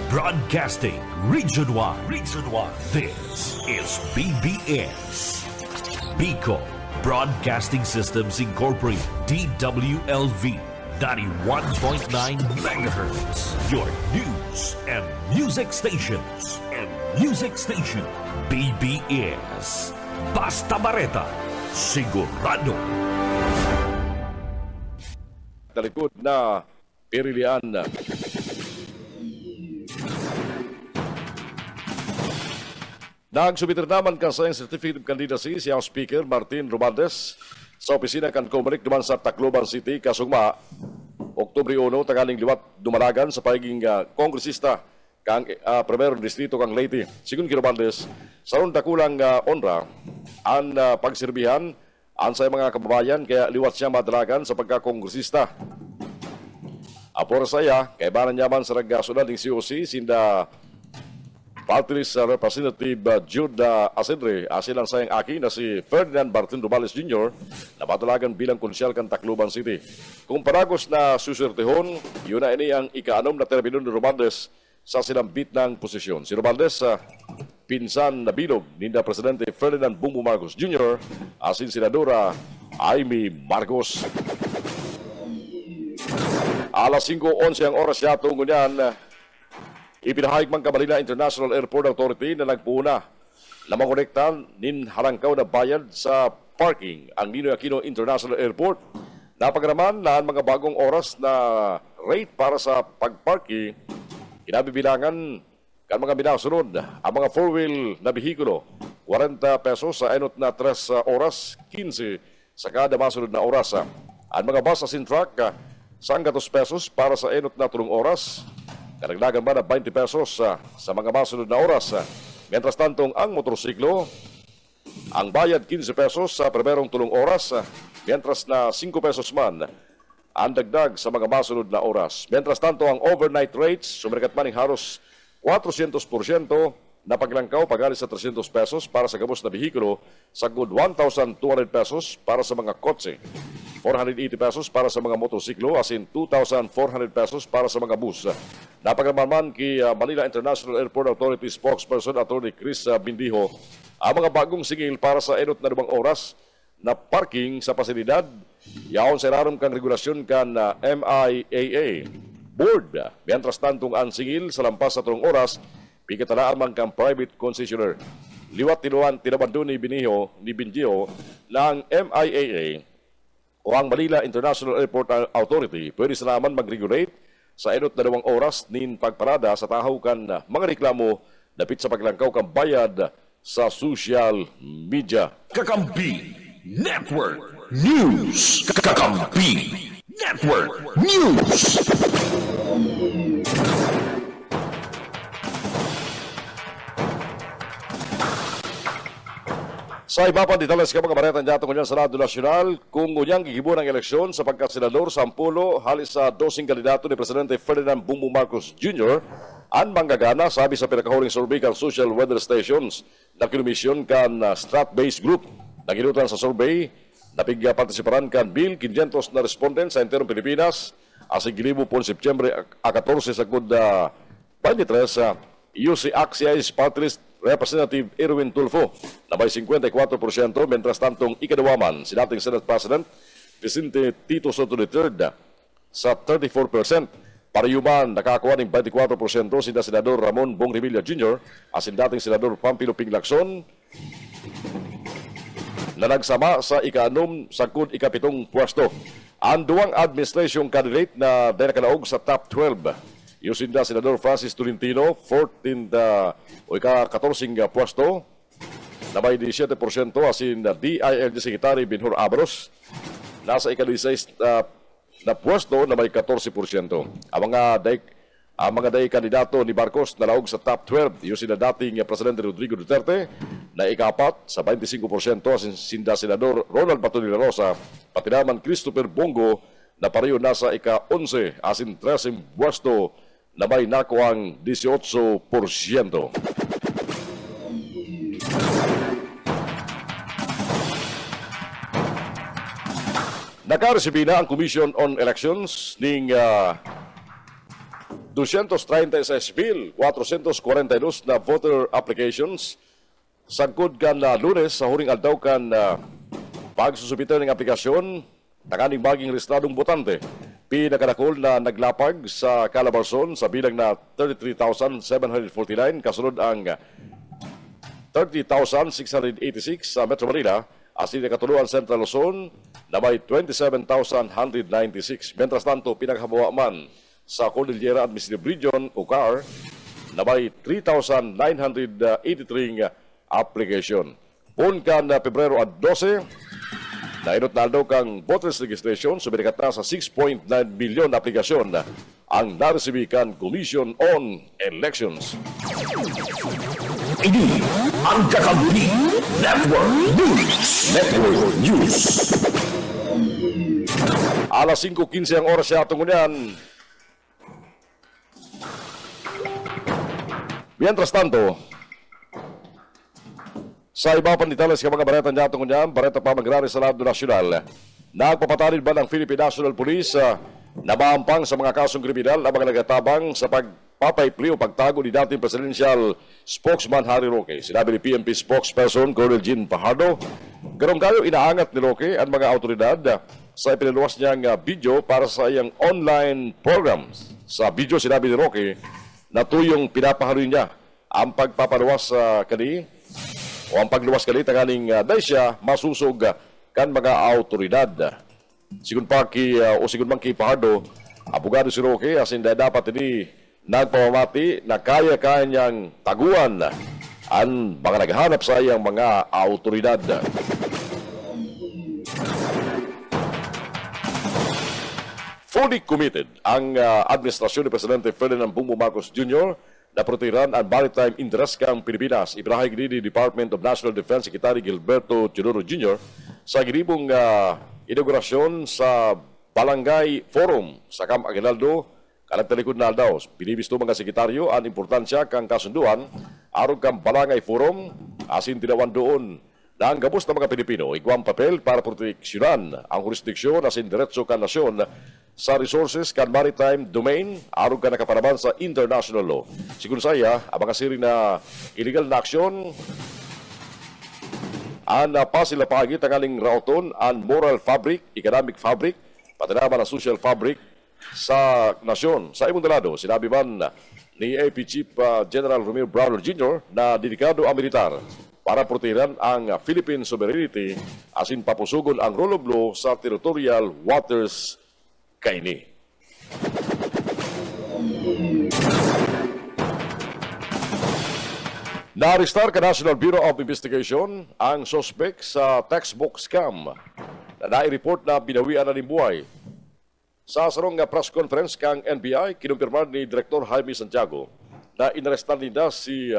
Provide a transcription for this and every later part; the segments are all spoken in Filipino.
Broadcasting Region 1. This is BBS. Bicol Broadcasting Systems Incorporated. DWLV 91.9 MHz. Your news and music stations. BBS. Basta Bareta. Sigurado. Talikod na Pirilian. Nagsubitir naman ka sa Certificate of Candidacy si House Speaker Martin Romualdez sa opisina kan Comelec duman sa Tacloban City, Kasugma, Oktubre 1, tanghaling liwat dumalagan sa pagiging kongresista kang primer distrito kang Leyte. Sigun kay Romualdez, sa ron dakulang onra ang pagsirbihan ang sa mga kababayan kaya liwat siya madalagan sa pagkakongresista. Apor saya, kay banan yaman sa nagsunod ng COC, sinda Party Representative Jude Asedre, asin ang sayang aki na si Ferdinand Martin Romualdez Jr. na matulagan bilang konsyal kan Tacloban City. Kung paragos na susurtehon, yun na ini ang ika-6 na termino ni Romualdez sa sinambit ng posisyon. Si Romualdez, pinsan na bilog ni Presidente Ferdinand Bongbong Marcos Jr. asin Senadora Amy Marcos. Alas 5:11 ang oras yato ngunyan, ipinahayag man Manila International Airport Authority na nagpuna na makonektan nin harangkaw na bayad sa parking ang Ninoy Aquino International Airport. Napagraman na ang mga bagong oras na rate para sa pagparking, kinabibilangan kan mga binasunod ang mga four-wheel na bihikulo, 40 pesos sa enot na 3 oras, 15 sa kada masunod na oras. Ang mga bus asin truck, 100 pesos para sa enot na 3 oras, karagdagan ba na 20 pesos sa mga masunod na oras. Mientras tantong ang motorsiklo, ang bayad 15 pesos sa primerong 3 oras, mientras na 5 pesos man ang dagdag sa mga masunod na oras. Mientras tanto ang overnight rates, sumirikat man ng haros 400% na paglangkaw pagalis sa 300 pesos para sa gabos na bihikulo, sagod 1,200 pesos para sa mga kotse, 480 pesos para sa mga motorsiklo, asin 2,400 pesos para sa mga bus. Napagamaman kay Manila International Airport Authority spokesperson Atty. Chris Bindijo, ang mga bagong singil para sa enot na 2 oras na parking sa pasilidad, yaon sa rarom kan regulasyon kan MIAA board. Mientras tantong ang singil sa lampas sa 3 oras, pikitalaan man kang private concessionaire. Liwat tinabando ni Bindijo ng MIAA o ang Manila International Airport Authority pwede sa naman mag-regulate sa enot na 2 oras nin pagparada sa tahaw kan mga reklamo dapit sa paglangkaw kang bayad sa social media. Kakampi Network News. Kakampi Network News. Sa iba pa detalles ka mga baretan dito ngunyan sa Radyo Nacional, kung ngunyang gigibo ng eleksyon sa pagkasenador sa 10 halis sa 12 kandidato ni Presidente Ferdinand Bongbong Marcos Jr. ang manggagana sabi sa pinakahuling survey kan social weather stations na kinumisyon kan Strat-based group. Naginutan sa survey, napigpartisiparan kan 1,500 na respondent sa enterong Pilipinas asig gilibo po September 14 sa good 23 UC Axies Party List Representative Erwin Tulfo na may 54%, mientras tantong ikadawaman si dating Senate President Vicente Tito Soto III sa 34%. Pariyuman nakakuha ng 24% si Senador Ramon Bong Revilla Jr. asin dating Senador Pampilo Ping Lacson na nagsama sa ika-6 sagkod ika-7 pwesto. Ang duwang administration candidate na nakalaog sa top 12. Yusinda Senador Francis Tolentino, 14th o ika-14 pwesto na may 17%, asin DILG Secretary Benhur Abalos nasa ika-16 na pwesto na may 14%. Ang mga day kandidato ni Marcos na laog sa top 12, yusinda dating Presidente Rodrigo Duterte na ika-4 sa 25%, asin sinda Senador Ronald Bato de la Rosa, pati naman Christopher Bongo na pareho nasa ika-11 asin 13 pwesto na may nakuhang 18%. Nakaresibi na ang Commission on Elections ning 236,442 na voter applications sagkod kan na Lunes sa huring adlaw kan pagsusubitan ng aplikasyon nakaning maging rehistradong botante. Pinakadakol na naglapag sa Calabarzon sa bilang na 33,749 kasunod ang 30,686 sa Metro Manila asin nakatuluan Central Luzon na may 27,196. Mientras tanto, pinaghabawa man sa Cordillera Administrative Region o CAR na may 3,983 application. Punkan na Pebrero 12, nainot na daw kang voters registration sumikat na sa 6.9 milyon na aplikasyon ang naresibikan Commission on Elections. Ini ang Kakabuni Network News. Network News. Alas 5:15 ang oras sa atong ngunyan. Mientras tanto, sa iba pang detalles ka mga bareta niya itong ngunyan, bareta pa magrari sa lado nasyonal. Nagpapatalid ba ng Philippine National Police na maampang sa mga kasong kriminal ang mga nagatabang sa pagpapaypli o pagtago ni dating presidential spokesman Harry Roque. Sinabi ni PNP spokesperson Colonel Jean Fajardo, garong kayo inaangat ni Roque ang mga autoridad sa ipinaluwas niyang video para sa iyang online programs. Sa video sinabi ni Roque na tuyong pinapaharoy niya ang pagpapaluwas kani o ang pagluwas kani tanganing dahil siya masusog kan mga autoridad. Sigun pa sigun man ki Fajardo, abogado si Roque asin dapat ini nagpamamati na kaya niyang taguan ang mga naghahanap sa iyang mga autoridad. Fully committed ang administrasyon ni Presidente Ferdinand Bongbong Marcos Jr. na protegiran ang maritime interest kang Pilipinas. Ibrahig ni Department of National Defense Secretary Gilberto Teodoro Jr. sa ginibong inaugurasyon sa Balangay Forum sa Camp Aguinaldo. Kanang talikod na daw, binibisto mga sekretaryo ang importansya kang kasunduan aron kang Balangay Forum asin tinawan doon na ang gabos ng mga Pilipino iguang papel para proteksyonan ang jurisdiksyon asin diretso kan nasyon sa resources kan maritime domain aron ka nakapanaman sa international law. Sigun saya, ang mga siring na illegal na aksyon ang pasilapagi tangaling rauton ang moral fabric, economic fabric, pati naman ang social fabric sa nasyon. Sa imong dalado, sinabi man ni AP Chief General Romeo Brawler Jr. na dedikado ang militar para protegiran ang Philippine sovereignty asin papusugon ang rule of law sa territorial waters kaini. Na-arrestar ka National Bureau of Investigation ang suspect sa textbook scam na nai-report na binawian na ni buhay. Sa sarong press conference kang NBI, kinumpirmar ni Director Jaime Santiago na inarestan nila si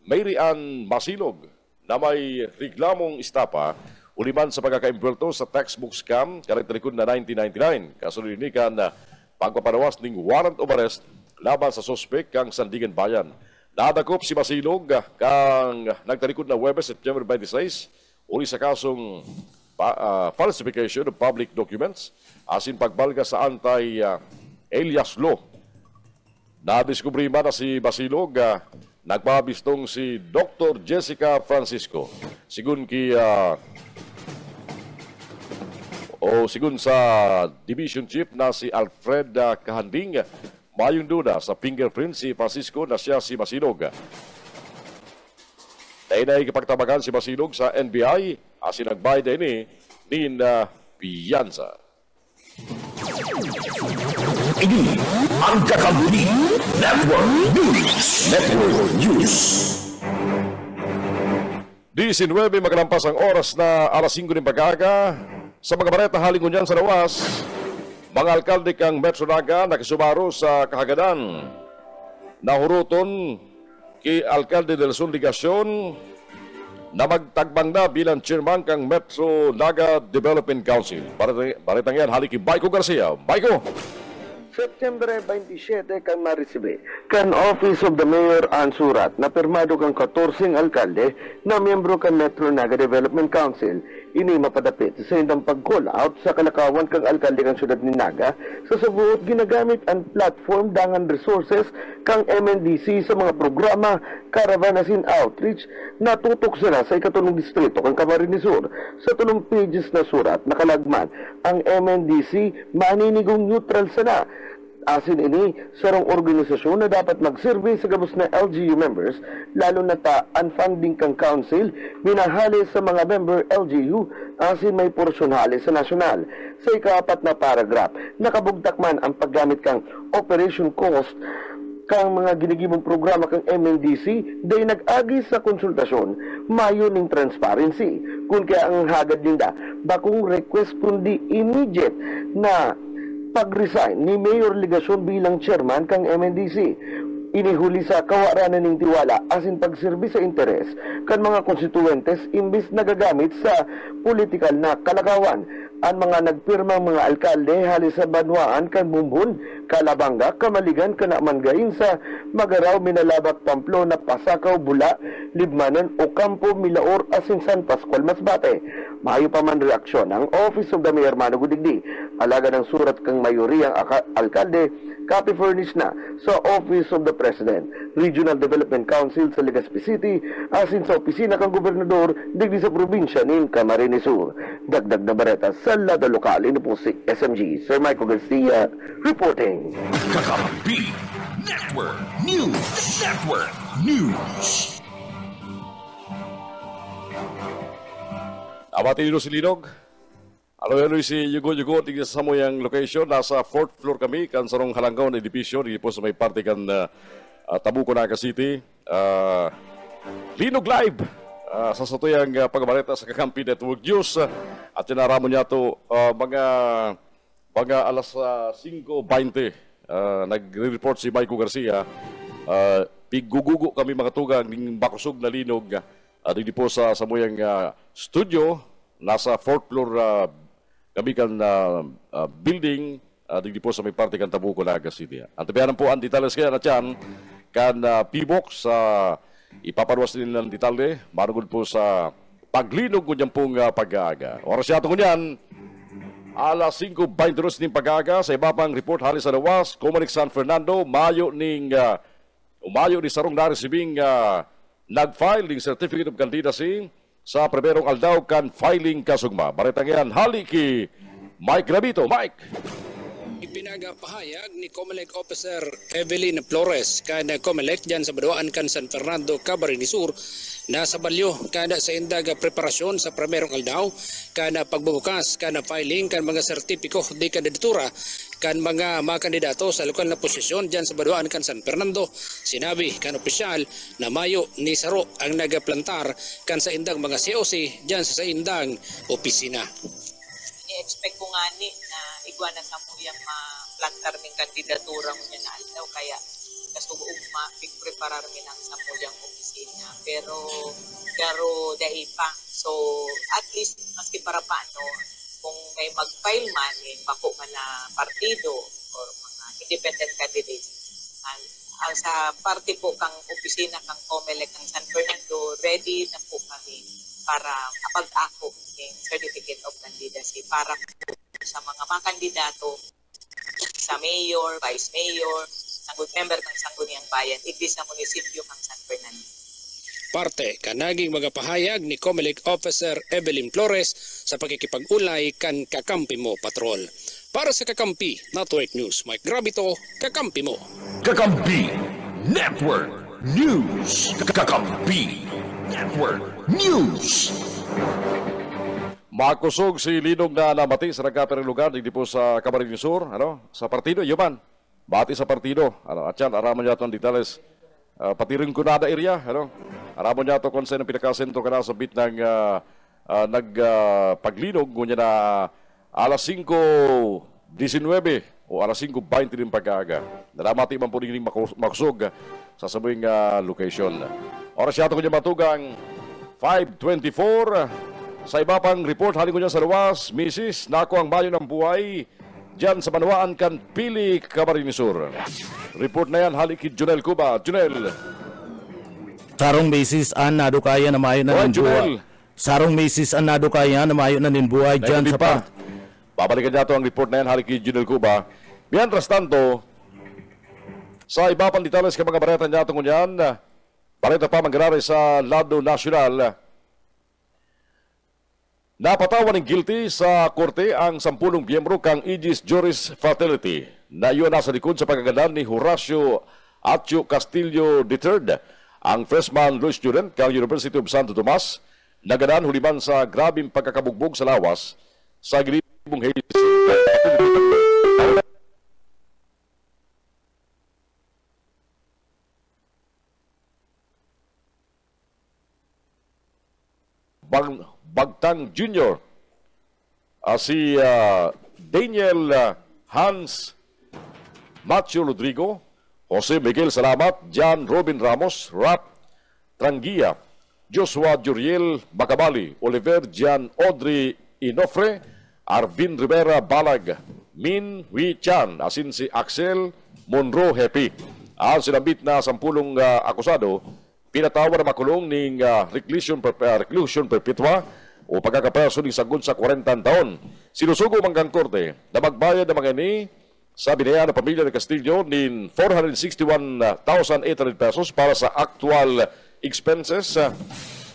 Mary Ann Masilog na may reklamong estapa uliman sa pagkakaimbulto sa textbook scam karagtalikod na 1999. Kasunod ni kan pagpapanawas ning warrant of arrest laban sa suspect kang Sandigan Bayan. Nadakop si Masilog kang nagtalikod na Huwebes, September 26 uli sa kasong falsification of public documents asin pagbalga sa anti-alias law. Nadiskubre man na si Masilog nagpabistong si Dr. Jessica Francisco. Sigun sigun sa Division Chief na si Alfred Kahanding, mayong duda sa fingerprint si Francisco na siya si Masilog. Dahil na ikipagtabagan si Masilog sa NBI asin nagbayad din ni piyansa. Ini ang Kakabuni Network News. Network News. 19 magalampas ang oras na alas 5 ng pag-aga. Sa mga bareta halingon yan sa lawas, mga alkalde kang Metro Naga nakisumaro sa kahagadan. Nahuruton kay Alkalde del Sur Ligasyon na magtagbang na bilang chairman kang Metro Naga Development Council. Baretang yan, haliki Baiko Garcia. Baiko! September 27 kang marisibe kan Office of the Mayor ang surat na pirmado kang 14 alkalde na miyembro kan Metro Naga Development Council. Ini mapadapit sa indang pag-call out sa kalakawan kang alkalde kang syudad ni Naga sa subuot ginagamit ang platform dangan resources kang MNDC sa mga programa Caravanasin Outreach na tutok sila sa ikatulong distrito kang Camarines Sur. Sa tulong pages na surat nakalagman ang MNDC maninigong neutral sana. Asin ini sarong organisasyon na dapat magsurvey sa gabos na LGU members, lalo na ta unfunding kang council, minahali sa mga member LGU, asin may porsyon hali sa nasyonal. Sa ika-4 na paragraph, nakabugtak man ang paggamit kang operation cost kang mga ginigimong programa kang MNDC day nag-agi sa konsultasyon mayo ning transparency. Kung kaya ang hagad ninda, bakong request kundi immediate na pag-resign ni Mayor Ligasyon bilang chairman kang MNDC. Inihuli sa kawaranan ng tiwala asin pagserbi sa interes kan mga konstituentes imbis nagagamit sa politikal na kalakawan. Ang mga nagpirmang mga alkalde halis sa Banwaan kan Bumbun, Calabanga, Kamaligan, Kanamangain sa Magaraw, Minalabak, Pamplona, Pasakaw, Bula, Libmanan, Ocampo, Milaor, asin San Pascual, Masbate. Mayo pa man reaksyon ang Office of the Mayor Mano Gudigdi. Alaga ng surat kang mayoriyang alkalde, copy furnished na sa Office of the President, Regional Development Council sa Legazpi City, asin sa opisina kang gobernador digdi sa probinsya ng Camarines Sur. Dagdag na bareta sa Lada Lokal, ino po si SMG, Sir Michael Garcia, reporting. Kakampi Network News. Abati nyo si Linog. Alo si Yugo, tingin sa mo yung location. Nasa 4th floor kami, kan sarong Halanggaw na edipisyon. Hindi po sa may parte kan Tabuco, Naga City. Linog Live. Sa satuyang pagbalita sa Kakampi Network News. At tinaramo niya ito mga alas 5:20. Nagre-report si Michael Garcia. Pigugugo kami mga tugang ng bakusog na linog. Hindi po sa samuyang studio. Nasa 4th floor kami kan building. Hindi po sa may parte kan Tabuco, Naga City. Ang tabihanan po ang detalles kaya na dyan kan P-Box ipapanuwas din ng detalye. Marugod po sa paglinog ko niyan pong pag-aaga. Oras yato ko niyan, alas 5:22 ng pag-aaga. Sa iba pang report, halis sa lawas, Comunic San Fernando, umayo ni sarong naresibing nag-file ng Certificate of Candidacy sa primerong aldaw kan filing kasugma. Baritang yan, hali ki Mike Gravito. Mike! Ipinagapahayag ni Comelec Officer Evelyn Flores kada Comelec dyan sa Baduaan kan San Fernando, Camarines Sur na sa balyo kada sa indaga preparasyon sa primerong aldaw kada pagbubukas kada filing kan mga sertipiko di kandidatura kan mga kandidato sa lokal na posisyon dyan sa Baduaan kan San Fernando. Sinabi kan opisyal na mayo ni Saro ang nagaplantar kan sa indang mga COC dyan sa indang opisina. I-expect ko nga ni na igwana sa mo yung plantar ng kandidatura mo niya na aldaw kaya kasubuong pigpreparar mi ng sa mo yung opisina pero dahil pa so at least maski para paano kung may mag-file man bako man na partido or mga independent candidates ang sa party po kang opisina kang Comelec ng San Fernando ready na po kami para pag-ako ng Certificate of Candidacy para sa mga kandidato sa mayor, vice mayor, sanggol member ng Sangguniang Bayan, hindi sa munisipyo ng San Fernando. Parte kanaging magapahayag ni Comelec Officer Evelyn Flores sa pagkikipag-ulay kan Kakampi Mo Patrol. Para sa Kakampi Network News, Mike Gravito, Kakampi Mo. Kakampi Network News. Kakampi Network News. Makusog si Linog na namati sa nagkaperang lugar hindi po sa Camarines Sur, sa partido, yuman. Bati sa partido, at yan, araman niya ito ang detalles. Pati rin kunada area, araman niya ito kung saan ang pinakasento ka na sa bit ng nagpaglinog, ngunyan na alas 5:19 o alas 5:20 din pag-aaga. Naramati man po rin makusog sa sabing location. Oras yato ko niya matugang 5:24. Sa iba pang report, halin ko niya sa luwas, Mrs. Nako ang bayo ng buhay dyan sa Banwaan kan Pili, Camarines Sur. Report na yan, halik kay Junel Cuba. Junel. Sarong basis, nado kaya na mayo na ng buhay. Sarong Mrs. Anado kaya na mayo na ninbuhay dyan sa pa. Babalikan nato ang report na yan, halik kay Junel Cuba. Mientras tanto, sa iba pang detalles ka mga bareta niya tungkol yan, bareta pa mangyari sa lado nasyonal. Napatawan ng guilty sa korte ang 10 miyembro kang Aegis Juris Fraternity na iyon nasa likod sa pagkagadan ni Horacio Acho Castillo III, ang freshman law student kang University of Santo Tomas, nagadan huliman sa grabing pagkakabugbog sa lawas sa gilibong Hayes. Bagtang Jr. Si Daniel Hans Macho Rodrigo, Jose Miguel Salamat, John Robin Ramos, Rap Trangia, Joshua Juriel Bacabali, Oliver Jan Audrey Inofre, Arvin Rivera Balag, Min Hui Chan, asin si Axel Monroe Happy. Ang sinambit na 10 akusado, pinatawa na makulong ning reclusion perpetua o pagkakapreso ning sagod sa 40 taon. Sinusugo manggang korte na magbayad ng mga ini sa binayaan ng pamilya ng Castillo nin 461,800 pesos para sa actual expenses,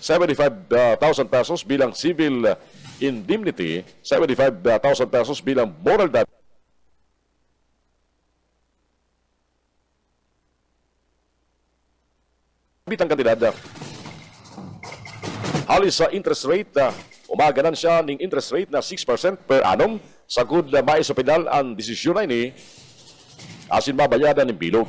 75,000 pesos bilang civil indemnity, 75,000 pesos bilang moral damage. Bitang kantidad. Halis sa interest rate, umaganan siya ng interest rate na 6% per annum. Sagod na mais sa pedal ang desisyon na ini, asin mabayadan ng bilog.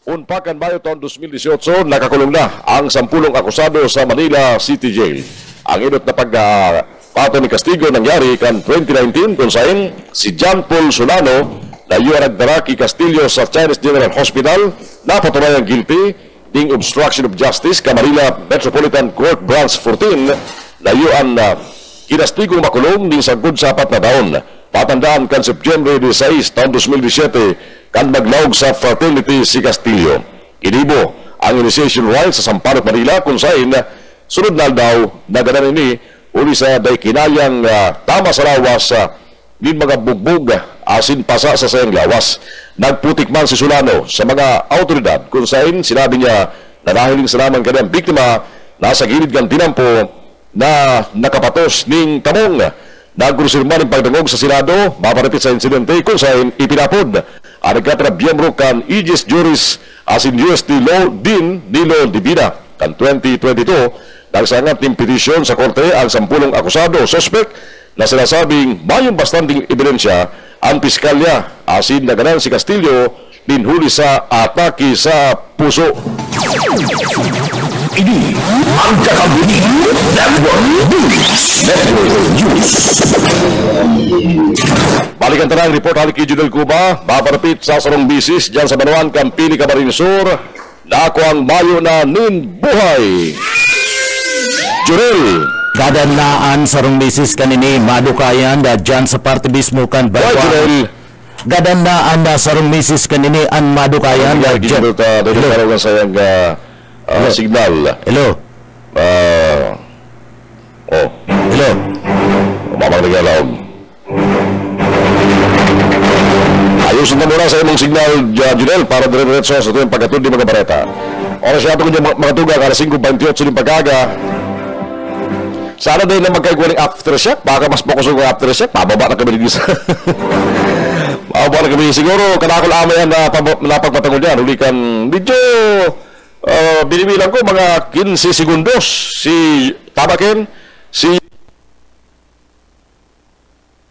Unpakan Mayo taon 2018, nakakulong na ang 10 akusado sa Manila City Jail. Ang inot na pagpato ni Castillo nangyari kan 2019 kung saan si John Paul Solano na nagdaraki Castillo sa Chinese General Hospital na patunayan guilty ding obstruction of justice ka Manila Metropolitan Court Branch 14 na yun kinastigong makulong ng sagod sa 4 na taon. Patandaan kan September 16 taon 2017 kan maglawag sa fraternity si Castillo. Inibo ang initiation rites sa Sampaloc, Manila kung saan sunod na daw na ganan ini uli sa day kinayang tama sa lawas din mga bugbog asin pasa sa sayang lawas. Nagputik man si Solano sa mga autoridad kung saan sinabi niya na nahiling sa naman kanyang biktima nasa gilid kang tinampo na nakapatos ning tamong. Nagkurusirma ng pagdangog sa Senado maparapit sa insidente kung saan ipinapod ang nagkatara biyembro kan Aegis Juris asin UST Law din Nilo Divina kan 2022 nagsangat ng petisyon sa korte ang 10 akusado suspect na sinasabing mayong bastanding ebidensya ang piskalya asin naganan si Castillo dinhuli sa atake sa puso. Ini ang Kakabini Network News. Balikan tanang report halik kay Junel Cuba, maparapit sa sarong bisis dyan sa Banuan, Campini, Camarines Sur, na ako ang mayo na ninbuhay. Junel. Gadanaan sarong misis kanini madukayan da dyan sa parte mismo kan Banuan. Gadanaan da sarong misis kanini an madukayan da dyan. Hello. Sayang signal. Hello. Hello. Mamang nagalaw. Ayusin na muna sa imong signal, Junel, para dire-diretso sa tuyong pagkatod di mga bareta. Oras siya ito kanya mga tuga, kala 5:28 yung pagkaga. Sana din na magkaigwa ng aftershock, baka mas fokus ng aftershock, pababa na kami sa pababa na kami siguro, kanakol amay yan na pagpatangol yan, huli kan medyo binibilang ko mga 15 segundos si Tabaken, si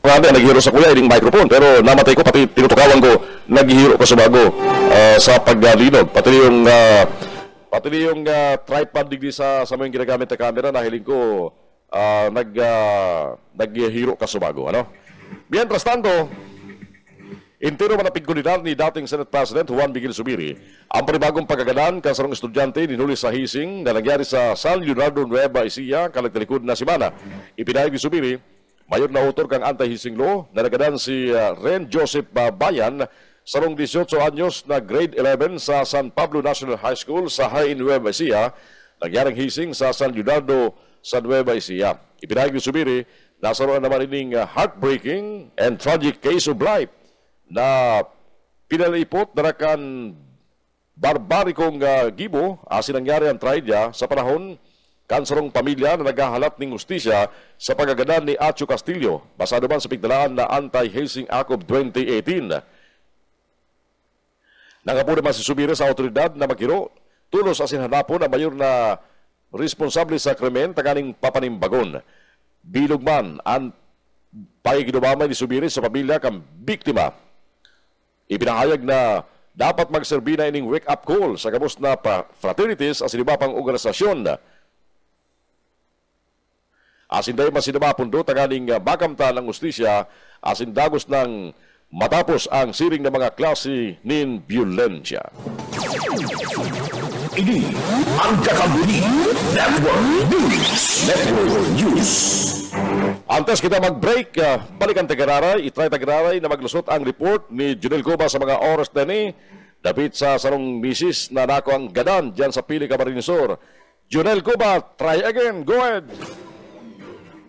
naghihiro sa kuya, yung microphone, pero namatay ko, pati tinutukawan ko, naghihiro ko sa bago sa paglinog, pati yung tripod digdi sa mga ginagamit na camera, nahiling ko naghihiro ka sa bago, ano? Mientras tanto, intero manapig kunidad ni dating Senate President Juan Miguel Zubiri ang panibagong pagkagadan kasarong estudyante dinuli sa hising na nangyari sa San Leonardo Nueva Ecija, kalagtalikod na simana. Ipinahig ni Zubiri, mayor na autor kang anti-hising law na nagadan si Ren Joseph Bayan sarong 18 anyos na grade 11 sa San Pablo National High School sa Hain Nueva Ecija. Nangyaring hising sa San Leonardo sa Nueva Ecija. Ipinahayag ni Subiri na sa naman ining heartbreaking and tragic case of life na pinalipot na kan barbarikong gibo asin nangyari ang trahedya sa panahon kansarong pamilya na naghahalap ng hustisya sa pagagadan ni Acho Castillo basado man sa pigdalaan na Anti-Hazing Act of 2018. Nangapo naman si Subiri sa otoridad na maghiro tulos asin hanapon ang mayor na responsable sa krimen taganing papanimbagon. Bilog man ang pagigidumamay ni Subiri sa pamilya kang biktima. Ipinahayag na dapat magserbi na ining wake-up call sa gabos na fraternities as iba pang organisasyon. Asin dahi masinama pundo taganing makamtan ang ustisya asin dagos ng matapos ang siring ng mga klase nin violensya. Ini ang Kakabuni Network News. Network News. Antes kita mag-break, balikan Tagararay, itry Tagararay na maglusot ang report ni Junel Cuba sa mga oras na ni David sa sarong misis na nako ang gadan dyan sa Pili Camarines Sur. Junel Cuba, try again. Go ahead.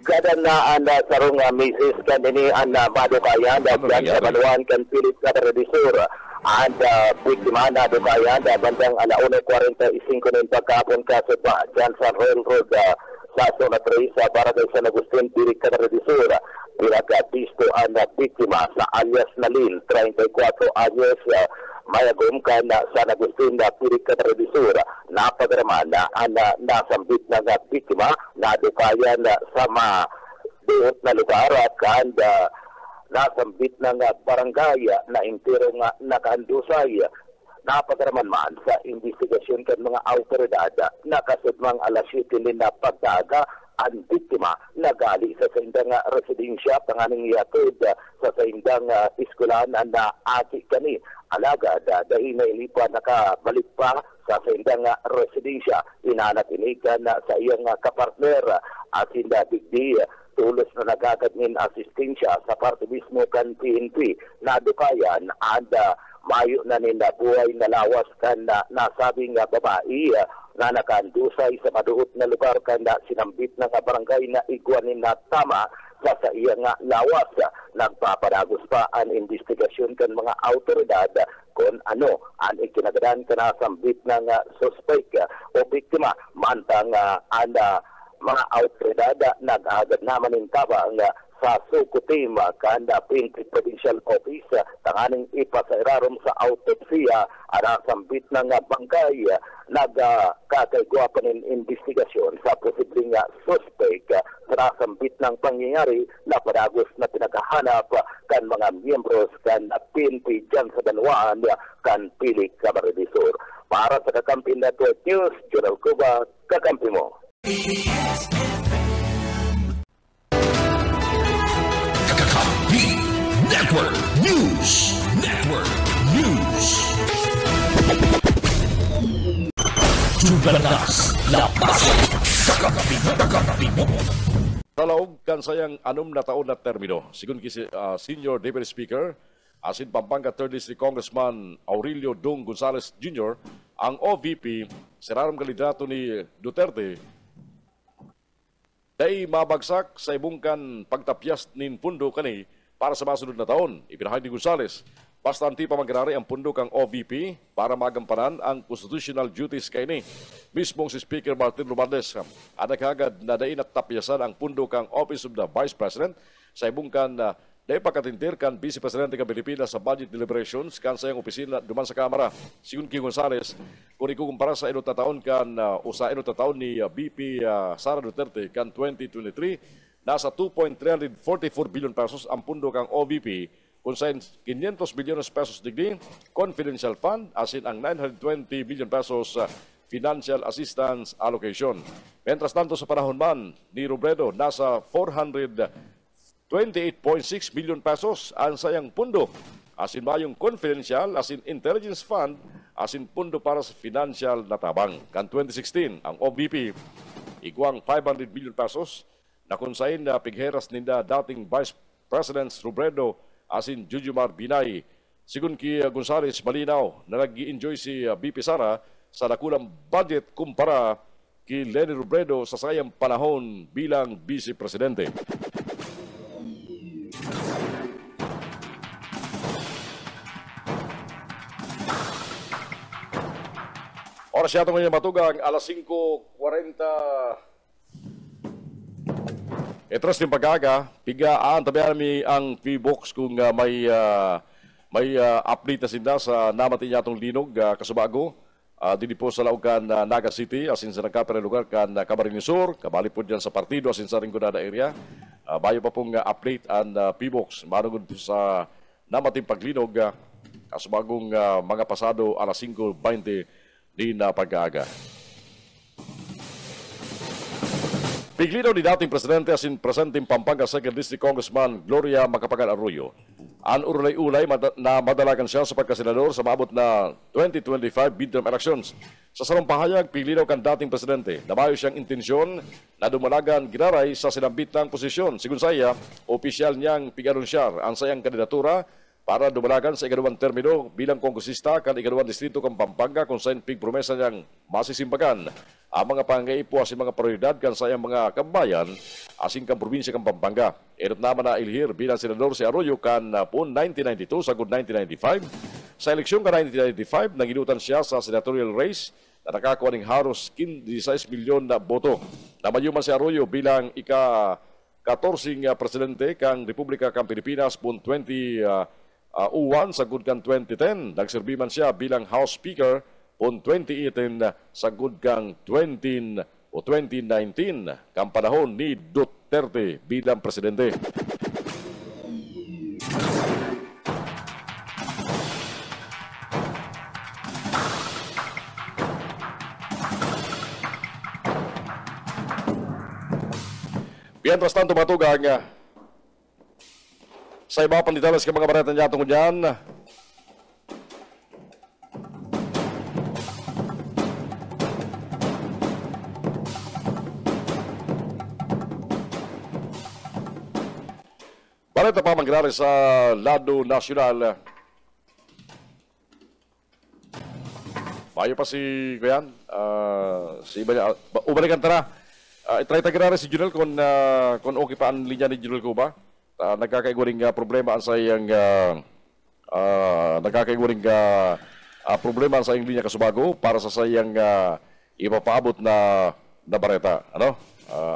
Gadan na ang sarong misis kanini ang madukayan dyan sa Baluan kan Pili Camarines Sur. Ang biktima na dukayan bandang 1:45 ng pagkapon kaso pa dyan sa railroad sa zona 3 sa Barangay San Agustin, Pili Camarines Sur. Pinagkatisto ang biktima sa alias Nalil, 34 anyos, mayagom ka na San Agustin na Pili Camarines Sur. Napagraman na ang nasambit na biktima na dukayan sa maduot na lugar at nasambit ng barangay na impero nga nakaandusay. Napagaraman man sa investigasyon kan mga autoridad nakasudmang alas 7 na pagdaga ang biktima nagali sa saindang residensya panganing yatod sa saindang eskwelahan na aki kani alagad dahil na ilipa nakabalik pa sa saindang residensya inanatinigan sa iyang kapartner asin digdi tulos na nagagad ng asistensya sa parte mismo kan PNP na dukayan at mayo na nila buhay na lawas kan nasabing babae na nakandusay sa maduot na lugar kan sinambit ng barangay na iguanin na tama sa iyang lawas. Nagpapadagos pa ang investigasyon kan mga autoridad kung ano ang ikinagadan ka nasambit ng suspect o biktima mantang ang mga autoridad nag-agad naman ng tabang sa Sukutim kanda Pinti Provincial Office tanganing ipasairarom sa autopsiya ang sambit ng bangkay nagkakaigwa pa ng investigasyon sa posibleng suspect sa sambit ng pangyayari na padagos na pinaghahanap kan mga miyembros kan PNP dyan sa Baluan kan Pili Camarines Sur. Para sa Kakampi Network News, Junel Cuba, kakampi mo. Kakampi Network News. Network News. Jugalas lapas. Kakampi mo. Talaog kan sayang 6 na taon na termino. Sigun kisi Senior Deputy Speaker, asin Pampanga 3rd District Congressman Aurelio Dung Gonzales Jr., ang OVP, siraram kandidato ni Duterte, day mabagsak sa ibungkan pagtapyas nin pundo kani para sa masunod na taon. Ipinahayag ni Gonzales, bastanti pa magrari ang pundo kang OVP para magampanan ang constitutional duties kay ni. Mismong si Speaker Martin Romualdez, anagagad na day natapyasan ang pundo kang Office of the Vice President sa ibungkan na day pagkatintir kan Vice Presidente ng Pilipinas sa budget deliberations kan sa iyang opisina duman sa Kamara. Sigun kay Gonzales, kung ikukumpara sa inot na taon kan o sa inot na taon ni VP Sara Duterte kan 2023, nasa 2.344 billion pesos ang pundo kang OVP kung sa 500 billion pesos digdi confidential fund asin ang 920 billion pesos financial assistance allocation. Mientras tanto sa panahon man ni Robredo, nasa 428.6 billion pesos ang sayang pundo asin ba yung confidential asin intelligence fund asin pundo para sa financial na tabang. Kan 2016 ang OVP igwang 500 billion pesos na kung sain na pigheras ninda dating Vice Presidents Robredo asin Jujumar Binay. Sigun ki Gonzales malinaw na nag-i-enjoy si VP Sara sa nakulang budget kumpara kay Leni Robredo sa sayang panahon bilang Vice Presidente. Oras yata ngayon matugang, alas 5:40. Etras ng pag-aga, pigaan tabihan mi ang P-Box kung may update na sinda sa namati niya itong linog kasubago. Dili po sa laugan Naga City, asin sa nagkapere lugar kan Camarines Sur, kabali po dyan sa partido, asin sa Rinconada area. Bayo pa pong update ang P-Box, marunod po sa namating paglinog kasubagong mga pasado alas 5:20 din na pag-aaga. Piglinaw ni dating Presidente asin presenteng Pampanga 2nd District Congressman Gloria Macapagal Arroyo. An ulay-ulay na madalagan siya sa pagkasenador sa maabot na 2025 midterm elections. Sa sarong pahayag, piglinaw kan dating Presidente na mayo siyang intensyon na dumalagan ginaray sa sinambit ng posisyon. Sigun saya, opisyal niyang piganunsyar ang sayang kandidatura para dumalagan sa ikadawang termino bilang kongresista kan ikadawang distrito kang Pampanga kung saan pigpromesa niyang masisimbagan ang mga pangaipo asin mga prioridad kan sayang mga kabayan asin kan probinsya kang Pampanga. Erot naman na ilhir bilang senador si Arroyo kan po 1992 sa 1995. Sa eleksyon kan 1995, nanginutan siya sa senatorial race na nakakuha ng halos 16 milyon na boto. Namayuman si Arroyo bilang ika-14 presidente kang Republika kang Pilipinas po 2001 sa good kan 2010. Nagserbi man siya bilang House Speaker on 2018 sa good kang 2019 kang panahon ni Duterte bilang presidente. Mientras tanto matugang sa iba pang details ka mga bareta niya tungkol dyan. Bareta pa mangyari sa lado nasyonal. Mayo pa si Kuyan. Si Iba ubalikan tara. Try tagira si Junel kung okay pa ang linya ni Junel ko ba? Nagkakaiguring problema ang sayang problema ang sayang linya kasubago para sa sayang ipapaabot na bareta. Ano?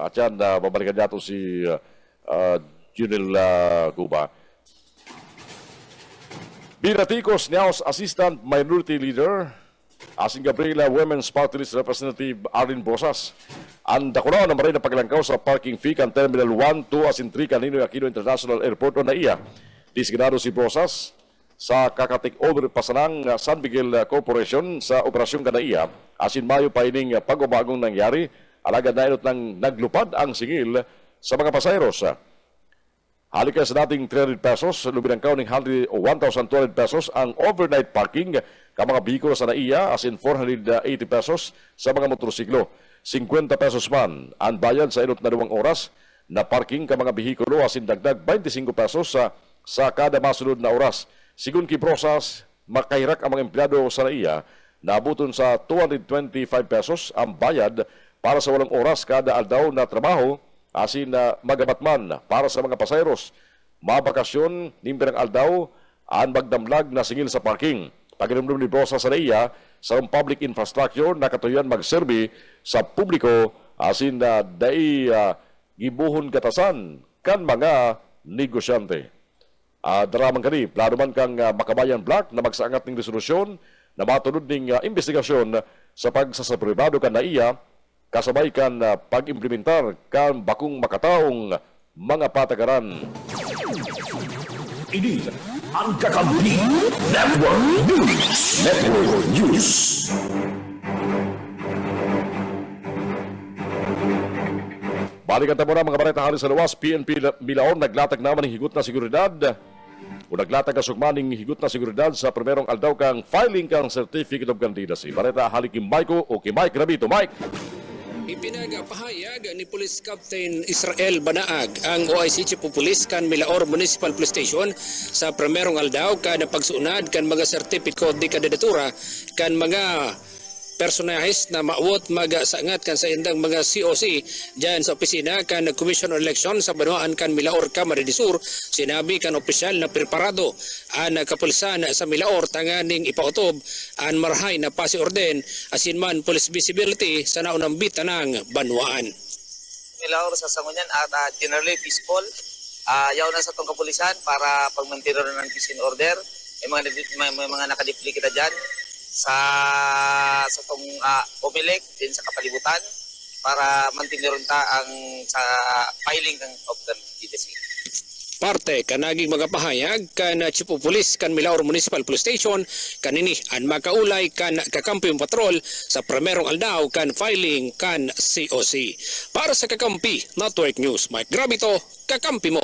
At yan, babalikan niya ito si Junel Cuba. Biraticos Niaos Assistant Minority Leader asing Gabriela Women's Party List Representative Arlene Bosas. Ang dakunaw na maray na paglangkaw sa parking fee kan Terminal 1, 2, asin 3 kan Ninoy Aquino International Airport o NAIA. Disignado si Bosas sa kakatik over pasanang San Miguel Corporation sa operasyon kan NAIA. Asin mayo pa ining pagubagong nangyari, alagad na inot ng naglupad ang singil sa mga pasayros. Halika sa dating 300 pesos, lubinangkaw ng 1,200 pesos ang overnight parking ka mga bihikulo sa NAIA, asin 480 pesos sa mga motorsiklo. 50 pesos man ang bayad sa inot na 2 oras na parking ka mga bihikulo, asin dagdag 25 pesos sa kada masunod na oras. Sigun Kiprosas, makahirak ang mga empleyado sa NAIA, naabuton sa 225 pesos ang bayad para sa 8 oras kada aldaw na trabaho, asin na magabatman para sa mga pasayros. Mabakasyon, nimbirang aldaw, ang magdamlag na singil sa parking. Paginumdum ni Brosa sa NAIA sa public infrastructure na katuyan magserbi sa publiko asin na gibuhon katasan kan mga negosyante. Daraman kani, plano man kang Makabayan Black na magsaangat ng resolusyon na matulod ng investigasyon sa pagsasapribado kan NAIA kasabay kan pag-implementar kan bakong makataong mga patakaran. Ini ang Kakabuni Network News. Network News. Balikan tayo muna mga bareta halis sa luwas. PNP Milaon naglatag naman ng higot na seguridad. O naglatag kasugmaning higot na seguridad sa primerong aldaw kang filing kang Certificate of Candidacy. Bareta halik kay Mike o kay Mike Rabito. Mike! Ipinagapahayag ni Police Captain Israel Banaag ang OIC Chief of Police kan Milaor Municipal Police Station sa primerong aldaw kan pagsunad kan mga certificate di kandidatura kan mga personahis na maawot magasangat kan sa indang mga COC dyan sa opisina kan Commission on Election sa Banuan kan Milaor, Camarines Sur. Sinabi kan opisyal na preparado ang kapulisan sa Milaor tanganing ipautob ang marhay na pasiorden asin man police visibility sa naunang bitanang Banuan. Milaor sa sangunyan at generally peaceful. Yaw na sa itong kapulisan para pagmantiro ng peace and order. May mga nakadipli kita dyan sa itong pumilik din sa kapalibutan para mantindiron ta ang sa filing of the PDC. Parte kanaging mga pahayag kan Chief of Police kan Milaor Municipal Police Station kanini ang makaulay kan kakampi patrol sa primerong aldaw kan filing kan COC. Para sa Kakampi Network News, Mike Gravito, kakampi mo.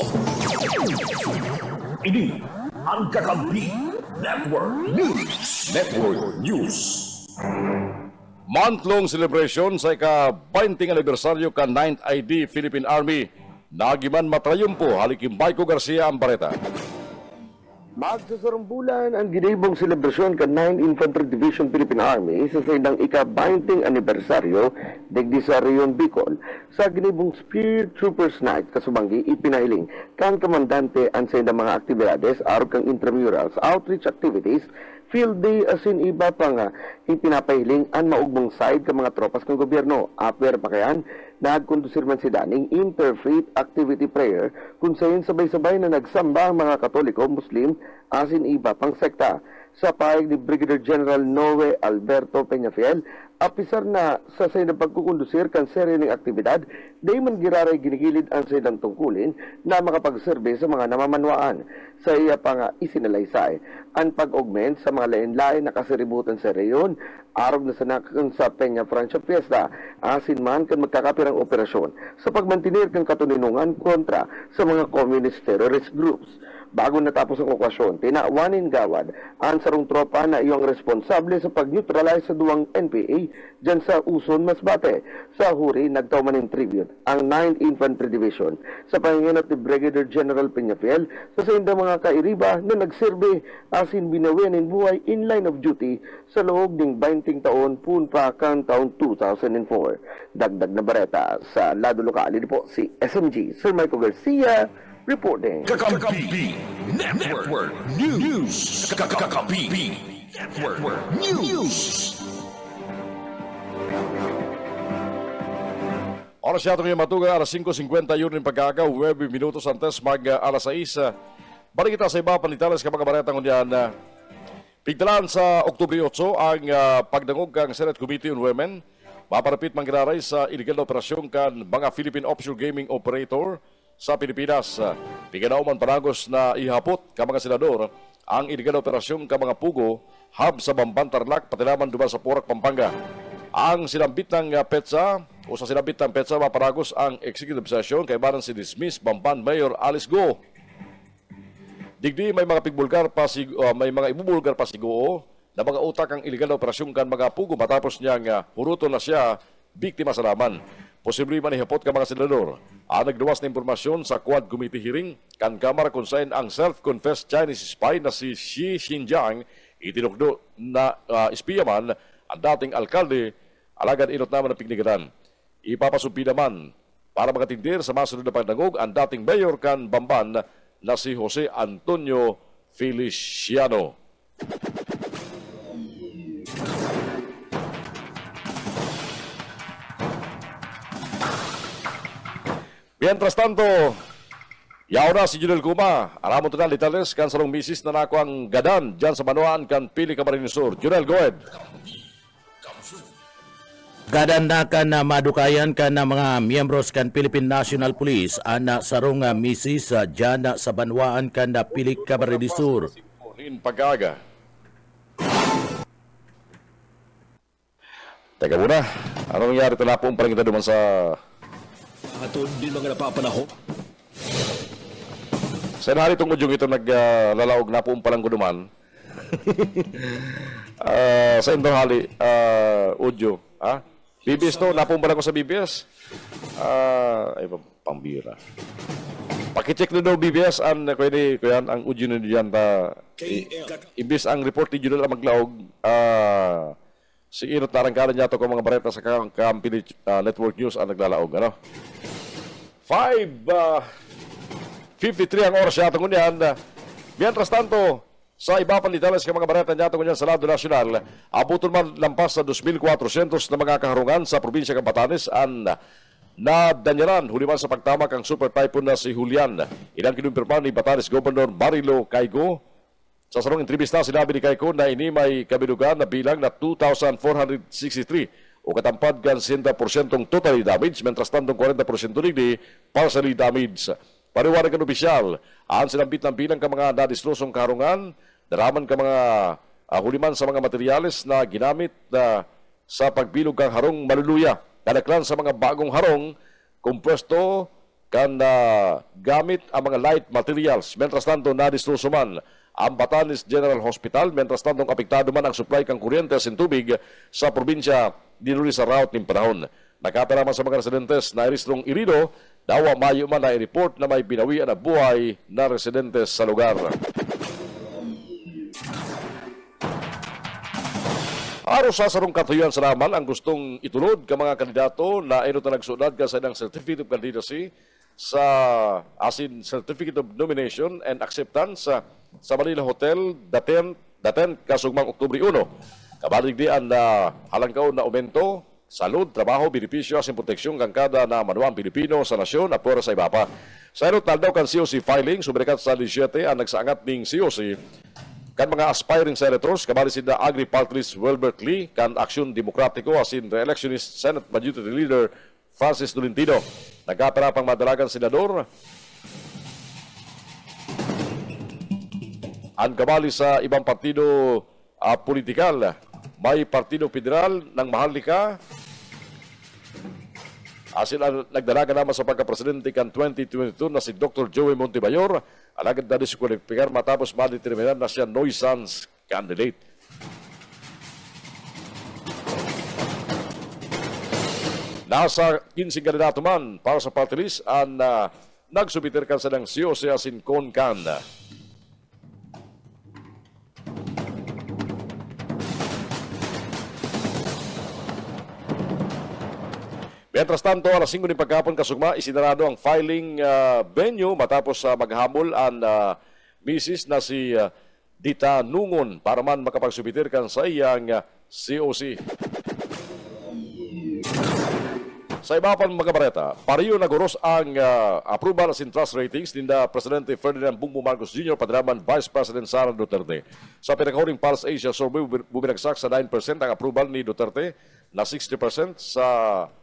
Ini ang Kakampi Network News. Network News. Month-long celebration sa ika-20 anibersaryo kan 9th ID Philippine Army. Nagiman matrayumpo Halikim Baiko Garcia ang bareta. Magsasarong bulan ang ginibong selebrasyon ka 9 Infantry Division Philippine Army sa saydang ika-20 anibersaryo digdi sa Rion Bicol sa ginibong Spear Troopers Night kasubanggi ipinahiling kang komandante ang saydang mga aktibidades araw kang intramurals, outreach activities, field day asin iba pa nga ipinapahiling ang maugbong side ka mga tropas ng gobyerno. Apwer pa kayan, nagkondusir man si Daning Interfaith Activity Prayer kung sayin sabay-sabay na nagsamba ang mga Katoliko, Muslim, asin iba pang sekta. Sa pahayag ni Brigadier General Noe Alberto Peñafiel, apisar na sa sayo na pagkukondusir kan serye ng aktibidad, di man giraray ginigilid ang sayang tungkulin na makapagserbe sa mga namamanwaan. Sa iya pa nga isinalaysay ang pag-augment sa mga lain-lain na kasiributan sa reyon, arog na sanakang sa Peña Francia Fiesta, asin man kan magkakapirang operasyon sa pagmantinir kang katuninungan kontra sa mga communist terrorist groups. Bago natapos ang okasyon, tinawanin gawad ang sarong tropa na iyong responsable sa pag-neutralize sa duwang NPA dyan sa Uson, Masbate. Sa huri, nagtauman ng tribute ang 9th Infantry Division sa panginganap ni Brigadier General Peñafiel sa sayanda mga kairiba na nagserbe asin binawian ng buhay in line of duty sa loob ng 20 taon punpa kang taon 2004. Dagdag na bareta sa lado lokal, po si SMG Sir Michael Garcia reporting. Kakampi Network News. Kakampi Network News. Oras yata ngayon matuga, alas 5:50 yun rin pagkagaw, 9 minutos antes mag alas 6. Balik kita sa iba panitales kapag kabaretang kunyan. Pigdalan sa Oktubre 8 ang pagdangog kang Senate Committee on Women. Maparapit manggiraray sa illegal na operasyon kan mga Philippine Offshore Gaming Operator sa Pilipinas. Tiganaw man panagos na ihapot ka mga senador ang illegal na operasyon ka mga pugo hub sa Bamban Tarlac pati naman duman sa Porac, Pampanga. Ang sinambit ng petsa o sa sinambit ng petsa maparagos ang executive session kay baran si dismiss Bamban Mayor Alice Go. Digdi may mga pigbulgar pa may mga ibubulgar pa sigoo na mga utak ang illegal na operasyon kan mga pugo matapos niyang huruto na siya biktima sa laman. Posible man ihapot ka mga senador. Ang nagduwas na impormasyon sa Quad Committee hearing kan Kamara kung saan ang self-confessed Chinese spy na si Xi Xinjiang itinukdo na espiya man ang dating alkalde alagad inot naman ang pignigaran. Ipapasumpi naman para makatindir sa masunod na pagdangog ang dating mayor kan Bamban na si Jose Antonio Feliciano. Mientras tanto, yaw na si Junel Kuma. Alam mo ito na, Litales, kan sarong misis na nako ang gadan dyan sa Banuan, kan Pili Camarines Sur. Junel, go ahead. Gadan na kan na madukayan kan na mga miyembros kan Philippine National Police ana sarong misis dyan sa Banuan kan na Pili Camarines Sur. Pag-aga. Teka muna, anong nangyari ito na po parang kita duman sa... Atod din mga napapanahon. Sa nahali itong udyong ito naglalaog na po palang guduman. Sa indong hali, udyo. BBS to, napumpalan ko sa BBS. Ay, pambira. Pakicheck na daw BBS ang udyo na diyan. Imbis ang report ni Junel ang maglaog, Si Irot Narangkaran niya ito kung mga bareta sa Kampi Network News ang naglalaog. Ano? 5:53 ang oras niya ito ngunyan. Mientras tanto, sa iba pang detalles ng mga bareta niya ito ngunyan sa lado nasyonal, abuton man lampas sa 2,400 na mga kaharungan sa probinsya ng Batanes ang nadanyaran huliman sa pagtamak ang super typhoon na si Julian. Ilang kinumpirman ni Batanes Governor Marilo Caigo. Sa sarong entrevista, sinabi ni Caico na ini may kabilugan na bilang na 2,463 o katampad kan 100% totally damage, mentras tandong 40% digdi partially damage. Pariwanag ng opisyal, ang sinambit ng bilang ka mga nadistrosong karungan, daraman ka mga huliman sa mga materyales na ginamit sa pagbilog kang harong maluluya. Kadaklan sa mga bagong harong, kompresto kan gamit ang mga light materials, mentras tanto nadistroso man ang Batanes General Hospital, mentras tandong apektado man ang supply kang kuryente at tubig sa probinsya dinuli sa route ng panahon. Nakatalaman sa mga residentes na iristrong irido, dawa mayo man na i-report na may binawian na buhay na residentes sa lugar. Aro sa sarong katuyuan sa raman ang gustong itulod ka mga kandidato na ino na nagsunod ka sa ilang certificate of candidacy sa Certificate of Nomination and Acceptance sa Manila Hotel daten kasugmang Oktubre 1. Kabalig diyan na halangkaw na aumento, salud, trabaho, benepisyo, asin proteksyon kang kada na manuang Pilipino sa nasyon at pura sa iba pa. Sa inot daw kan COC filing, subrikat sa 17 ang nagsaangat ning COC kan mga aspiring senators, kabali si Agri Partris Wilbert Lee, kan Aksyon Demokratiko asin re-electionist Senate Majority Leader Francis Tolentino. Nagkatarapang madalagang senador ang kabali sa ibang partido politikal. May Partido Federal ng Maharlika asin nagdalaga naman sa pagkapresidente kan 2022 na si Dr. Joey Montemayor. Alagad na diskwalipikar matapos madeterminan na siya nuisance candidate. Nasa 15 kandidato man para sa party list ang nagsubiter kan sa ng COC asin CONCAN. Mientras tanto, alas 5 ng pagkapon kasugma, isinarado ang filing venue matapos maghamol ang misis na si Dita Nungon para man makapagsubitir kan sa iyang COC. Sa iba pang mga bareta, pariyo naguros ang approval as in trust ratings ninda Presidente Ferdinand Bongbong Marcos Jr. padraman Vice President Sara Duterte. Sa pinakahuling Pulse Asia survey, bumagsak sa 9% ang approval ni Duterte na 60% sa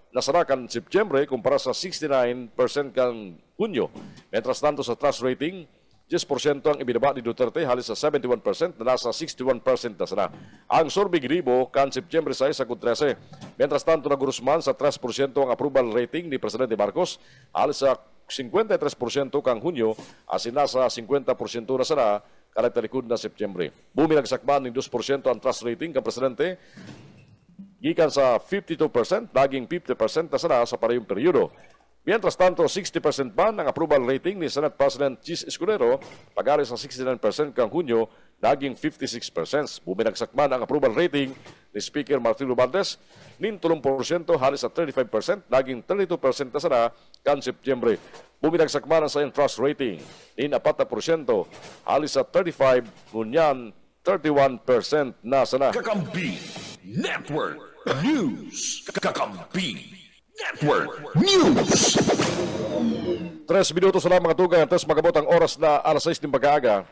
nasara kan September kumpara sa 69% kan Hunyo. Mientras tanto sa trust rating, 10% ang ibinaba ni Duterte halis sa 71% na nasa 61% na sana. Ang survey gribo kan September 6 sa 13. Mientras tanto nagurusman sa 3% ang approval rating ni Presidente Marcos halis sa 53% kang Hunyo asin nasa 50% na sana kalagtalikod na September. Buminagsakman ng 2% ang trust rating kan Presidente gikan sa 52%, naging 50% na sana sa parehong periodo. Mientras tanto, 60% pa ang approval rating ni Senate President Chis Escudero, pag-ari sa 69% kang Hunyo, naging 56%. Buminagsakman ang approval rating ni Speaker Martin Romualdez, nin 3% halis sa 35%, naging 32% na sana kan September. Buminagsakman ang sa trust rating, nin 4% halis sa 35%, ngunyan 31% na sana. Kakampi Network News. Kakampi Network News. 3 minutos na lang mga tugay. Antes magabot ang oras na alas 6 ng pag-aaga.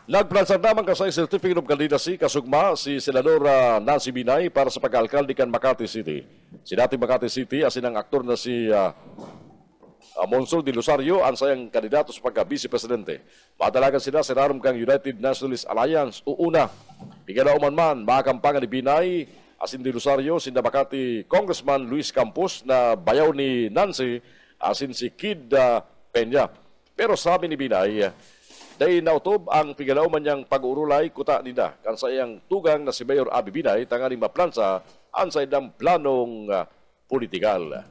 Nagplansar naman ka sa Certificate of Candidacy kasugma si Senador Nancy Binay para sa pag-alkalde kan Makati City. Si dating Makati City asin ang aktor na si Monsol de Rosario ang sayang kandidato sa pagka-vice presidente. Madalagan sila sa rarom kang United Nationalist Alliance uuna. Bigala man makampangan ni Binay asin de Rosario sinda Makati Congressman Luis Campos na bayaw ni Nancy asin si Kid Peña. Pero sabi ni Binay, dahil nautob ang pigalauman niyang pag-urulay kuta nida kan sa iyang tugang na si Mayor Abi Binay tanganing maplansa ang sa idang planong politikal.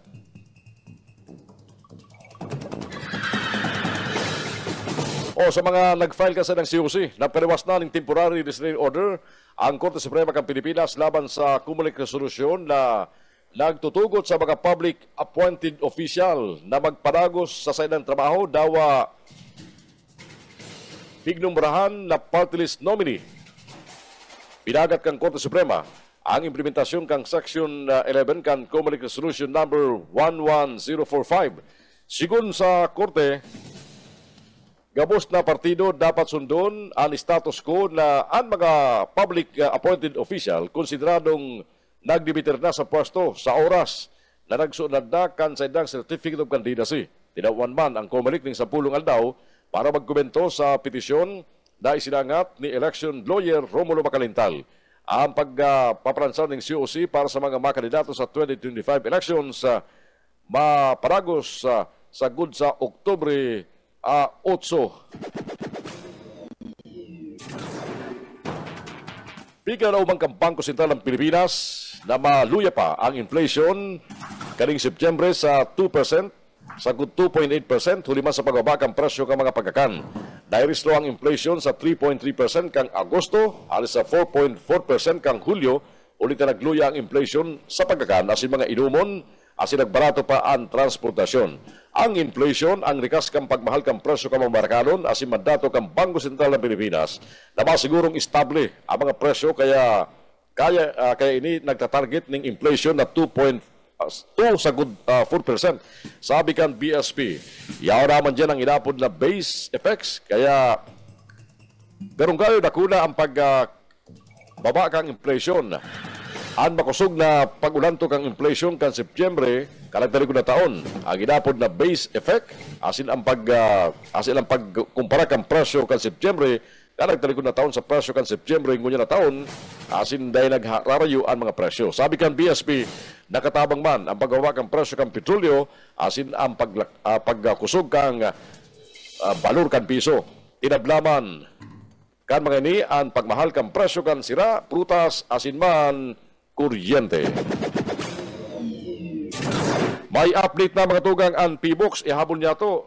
O sa mga nag-file kasi ng COC, napaliwas na ng temporary restraining order ang Korte Suprema ng Pilipinas laban sa kumulik resolusyon na nagtutugot sa mga public appointed official na magparagos sa saydang trabaho daw pignumbrahan na party list nominee. Pinagat kang Korte Suprema ang implementasyon kang Section 11 kan Kumulik Resolution number 11045. Sigun sa Korte, gabos na partido dapat sundon ang status quo na ang mga public appointed official konsideradong nagdimitir na sa pwesto sa oras na nagsunod na kan sa idang Certificate of Candidacy. Tinawan man ang Comelec ng 10 aldaw para magkomento sa petisyon na isinangat ni election lawyer Romulo Macalintal. Ang pagpaparansan ng COC para sa mga kandidato sa 2025 elections maparagos sa good sa Oktubre 8. Piga na umang Bangko Sentral ng Pilipinas na maluya pa ang inflation kaning Setyembre sa 2%, sa 2.8%, huli man sa pagbaba kang presyo ng mga pagkakan. Nairislo ang inflation sa 3.3% kang Agosto, alis sa 4.4% kang Hulyo, ulit na nagluya ang inflation sa pagkakan asin mga inumon, asin nagbarato pa ang transportasyon. Ang inflation, ang rikas kang pagmahal kang presyo kang mamarakanon, asin mandato kang Bangko Sentral ng Pilipinas na masigurong estable ang mga presyo kaya ini nagtatarget ng inflation na 2 sa good 4%. Sabi kan BSP, yaw naman dyan ang inapod na base effects, kaya perong kayo nakuna ang pagbaba kang inflation. Ang makusog na pag-ulanto kang inflation kan Setyembre, kalagdalig na taon, ang inapod na base effect, asin ang pagkumpara kang presyo kan Setyembre, kalagdalig na taon sa presyo kan Setyembre ngunya na taon, asin dahil nagrarayo ang mga presyo. Sabi kan BSP, nakatabang man ang pagbaba kang presyo kang petrolyo, asin ang pagkusog kang balor kan piso. Tinablaman kan mga ini ang pagmahal kang presyo kan sira, prutas, asin man kuryente. May update na mga tugang ang P-Box. Ihabol niya to.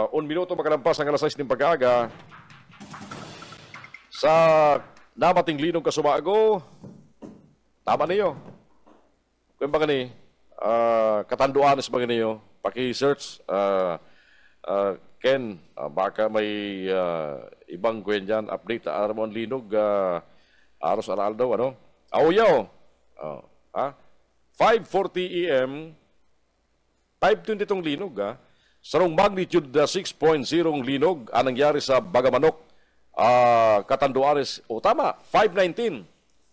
1 minuto makalampas ang alas 6 ng pag-aaga. Sa namating linong kasumago, tama niyo. Kung ba gani, katanduanis ba niyo, paki-search, Ken, baka may ibang kwen dyan, update, Aramon Linog, Aros Araldo, ano? Yaw, 5:40 AM, 5:20 itong linog, sarong magnitude 6.0 linog, ang nangyari sa Bagamanok, Catanduanes, tama, 5:19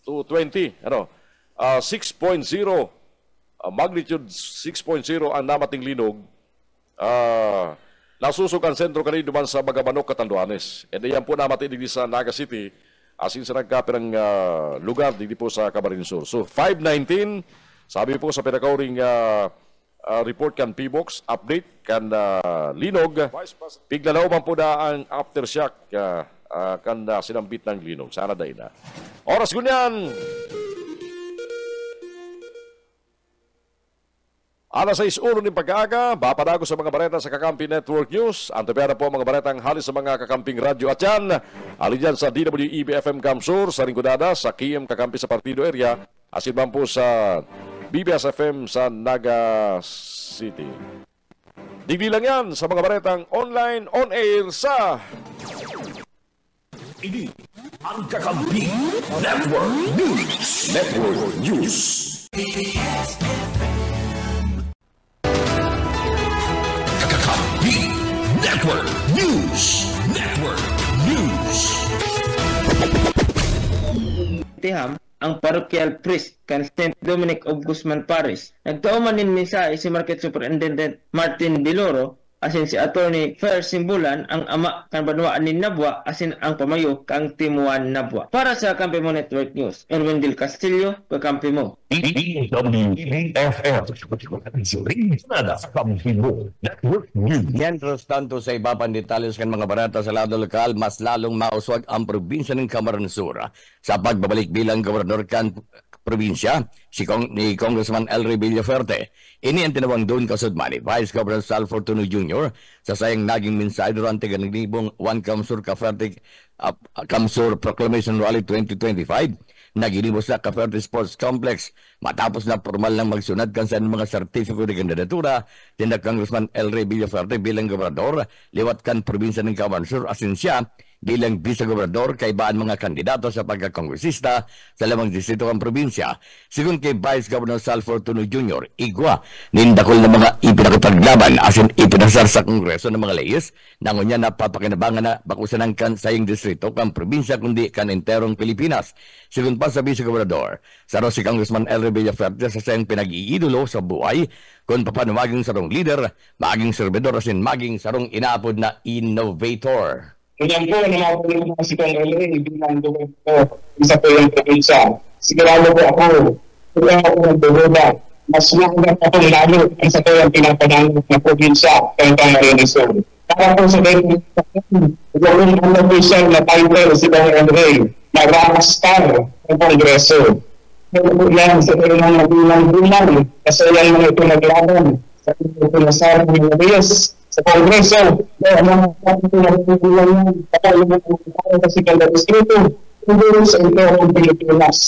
to 20, 6.0, magnitude 6.0 ang namating linog, nasusukan sentro kanina duman sa Bagamanok, Catanduanes. And yan po namating digdi sa Naga City, asin sa nagkapirang lugar digdi po sa Camarines Sur. So 5:19, sabi po sa pinakauring report kan P-Box, update kan linog, piglalaw man po na ang aftershock kan sinambit ng linog. Sana dahil na. Oras gunyan! Alas 6:01 ng pag-aaga, bapadago sa mga bareta sa Kakampi Network News. Antepera po mga baretang halis sa mga kakamping radyo at yan. Alin dyan sa DWEB-FM Kamsur, sa Ringgodada, sa KM Kakampi sa Partido Area, asin man po sa BBS-FM sa Naga City. Digli lang yan sa mga baretang online, on-air sa... Ini ang Kakampi Network News. Network News. Kakampi Network News. Network News. Tiham, ang parochial priest kan St. Dominic of Guzman Parish. Nagtauman din mensahe si Market Superintendent Martin Diloro asin si Attorney Fer Simbulan ang ama kan Banwaan ni Nabwa asin ang pamayo kang Timuan Nabwa. Para sa Kampi Mo Network News, Erwin Del Castillo, Kampi Mo. DWEFM Kampi Mo Network News. Mientras tanto sa iba pang detalles kan mga barata sa lado lokal, mas lalong mauswag ang probinsya ng Camarines Sur sa pagbabalik bilang gobernador kan probinsya ni Congressman Elry Villaferte. Ini ang tinawang doon kasudman ni Vice Governor Sal Fortuno Jr. sa sayang naging mensahe durante ganibong One Kamsur Cavite Kamsur Proclamation Rally 2025 na ginibos sa Cavite Sports Complex matapos na formal lang magsunad kansan mga sertifiko de kandidatura tinag Congressman Elry Villaferte bilang gobernador liwat kan probinsya ng Kamsur asin siya bilang vice-gobernador kay baan mga kandidato sa pagkakongresista sa lamang distrito ng probinsya. Sigun kay Vice Governor Sal Fortuno Jr., igwa nindakol na mga ipinakipaglaban asin ipinasar sa kongreso ng mga leyes na ngunya napapakinabangan na bakusan ng kansayang distrito kang probinsya kundi kan enterong Pilipinas. Sigun pa sa vice-gobernador, saro si Congressman Elry Villaferte sa sayang pinag-iidolo sa buhay kung paano maging sarong leader, maging servidor asin maging sarong inaapod na innovator. Ganyan po, namapunin ko si Kong Elry bilang gobernador isa po yung probinsya. Sigurado po ako, kaya ako nagdududa, mas mahirap ako lalo ang sa po yung pinapanang na probinsya kaya Camarines Sur. Para po sa ganyan, gawin ang official na title si Kong Elry na rockstar ng Kongreso. Kaya po yan, sa po yung mga bilang-bilang, kasi yan mga ito naglaban sa pinasar ng mga reyes sa Kongreso, ang mga pinagpupulan yan, kasi kada distrito, hindi rin sa interong Pilipinas.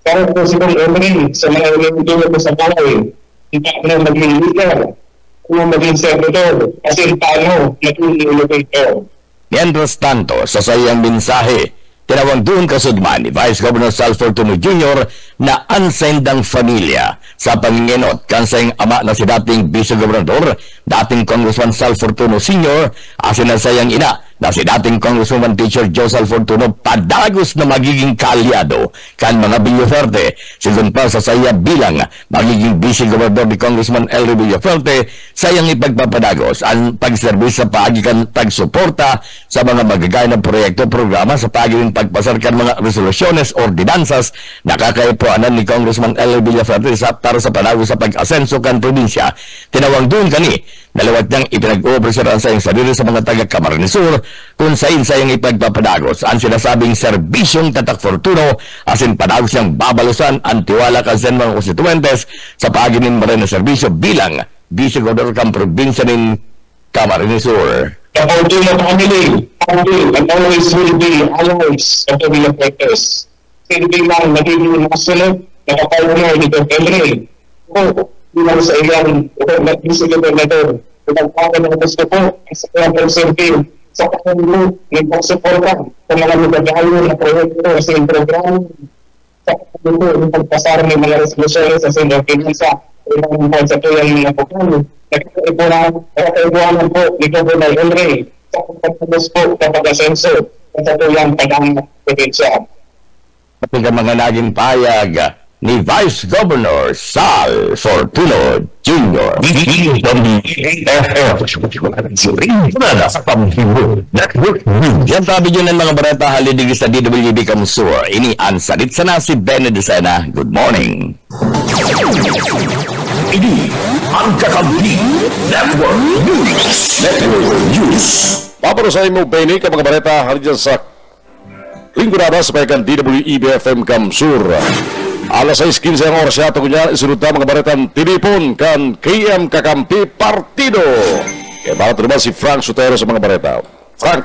Kaya po si Kong Elry, sa mga ilang ko sa balay, hindi na maging leader, kung maging servidor, kasi paano naging innovator. Mientras tanto, sa sayang mensahe, tinawang doon kasudman ni Vice Governor Sal Fortuno Jr. na unsendang familia sa pangingenot kansayang ama na si dating vice-gobernador, dating Congressman Sal Fortuno Sr. asin na sayang ina na si dating Congresswoman Teacher Jo Sal Fortuno padagos na magiging kaalyado kan mga Villaferte. Sigun pa sa saya bilang magiging vice-gobernador ni Congressman Elry Villaferte, sayang ipagpapadagos ang pagserbis sa paagikan pagsuporta sa mga magagay na proyekto programa sa pagiging pagpasarkan mga resolusyones ordinansas na kakaipuanan ni Congressman Elry Villaferte para sa panagos sa pag-asenso kan probinsya. Tinawang doon kani nalawat niyang ipinag-uopresaran sa iyong sarili sa mga taga-Camarines Sur kung sain sayang ipagpapadagos ang sinasabing serbisyong tatak Fortuno asin padagos niyang babalusan ang tiwala kansen mga konstituentes sa paginin marin na serbisyo bilang vice-gobernador kang probinsya ng Camarines Sur. The Fortuno family and always will be allies of the Villafertes. Hindi lang nagiging nasunod na kapartner ni Dr. Elry. Bilang sa iyang vice-gobernador, pinagpapag ng gusto po sa kanyang persentil sa kanyang ng pagsuporta sa mga magagayon na proyekto sa iyong programa sa kanyang pagpasar ng mga resolusyones sa iyong pinansa sa tuyang mga programa. Nakakaibuanan po ni Governor Elry sa pagpapagos po kapag asenso sa tuyang pag-probinsya. Pati ka mga naging payag ni Vice Governor Sal Fortuno Jr. Yan tabi yun ng mga barata halidig sa DWB Kamsur. Ini ang salit sana si Benedicena. Good morning. Ini ang Kakampi Network News. Network News. Paparusahin mo, Benny, ka mga barata halidig sa lingkurada sa pagkan DWB FM Kamsur. Alas 6:15 ang oras yato kunya isunod na mga baretan tinipon kan KM Kakampi Partido. Kaya para terima si Frank Sotero sa mga bareta. Frank.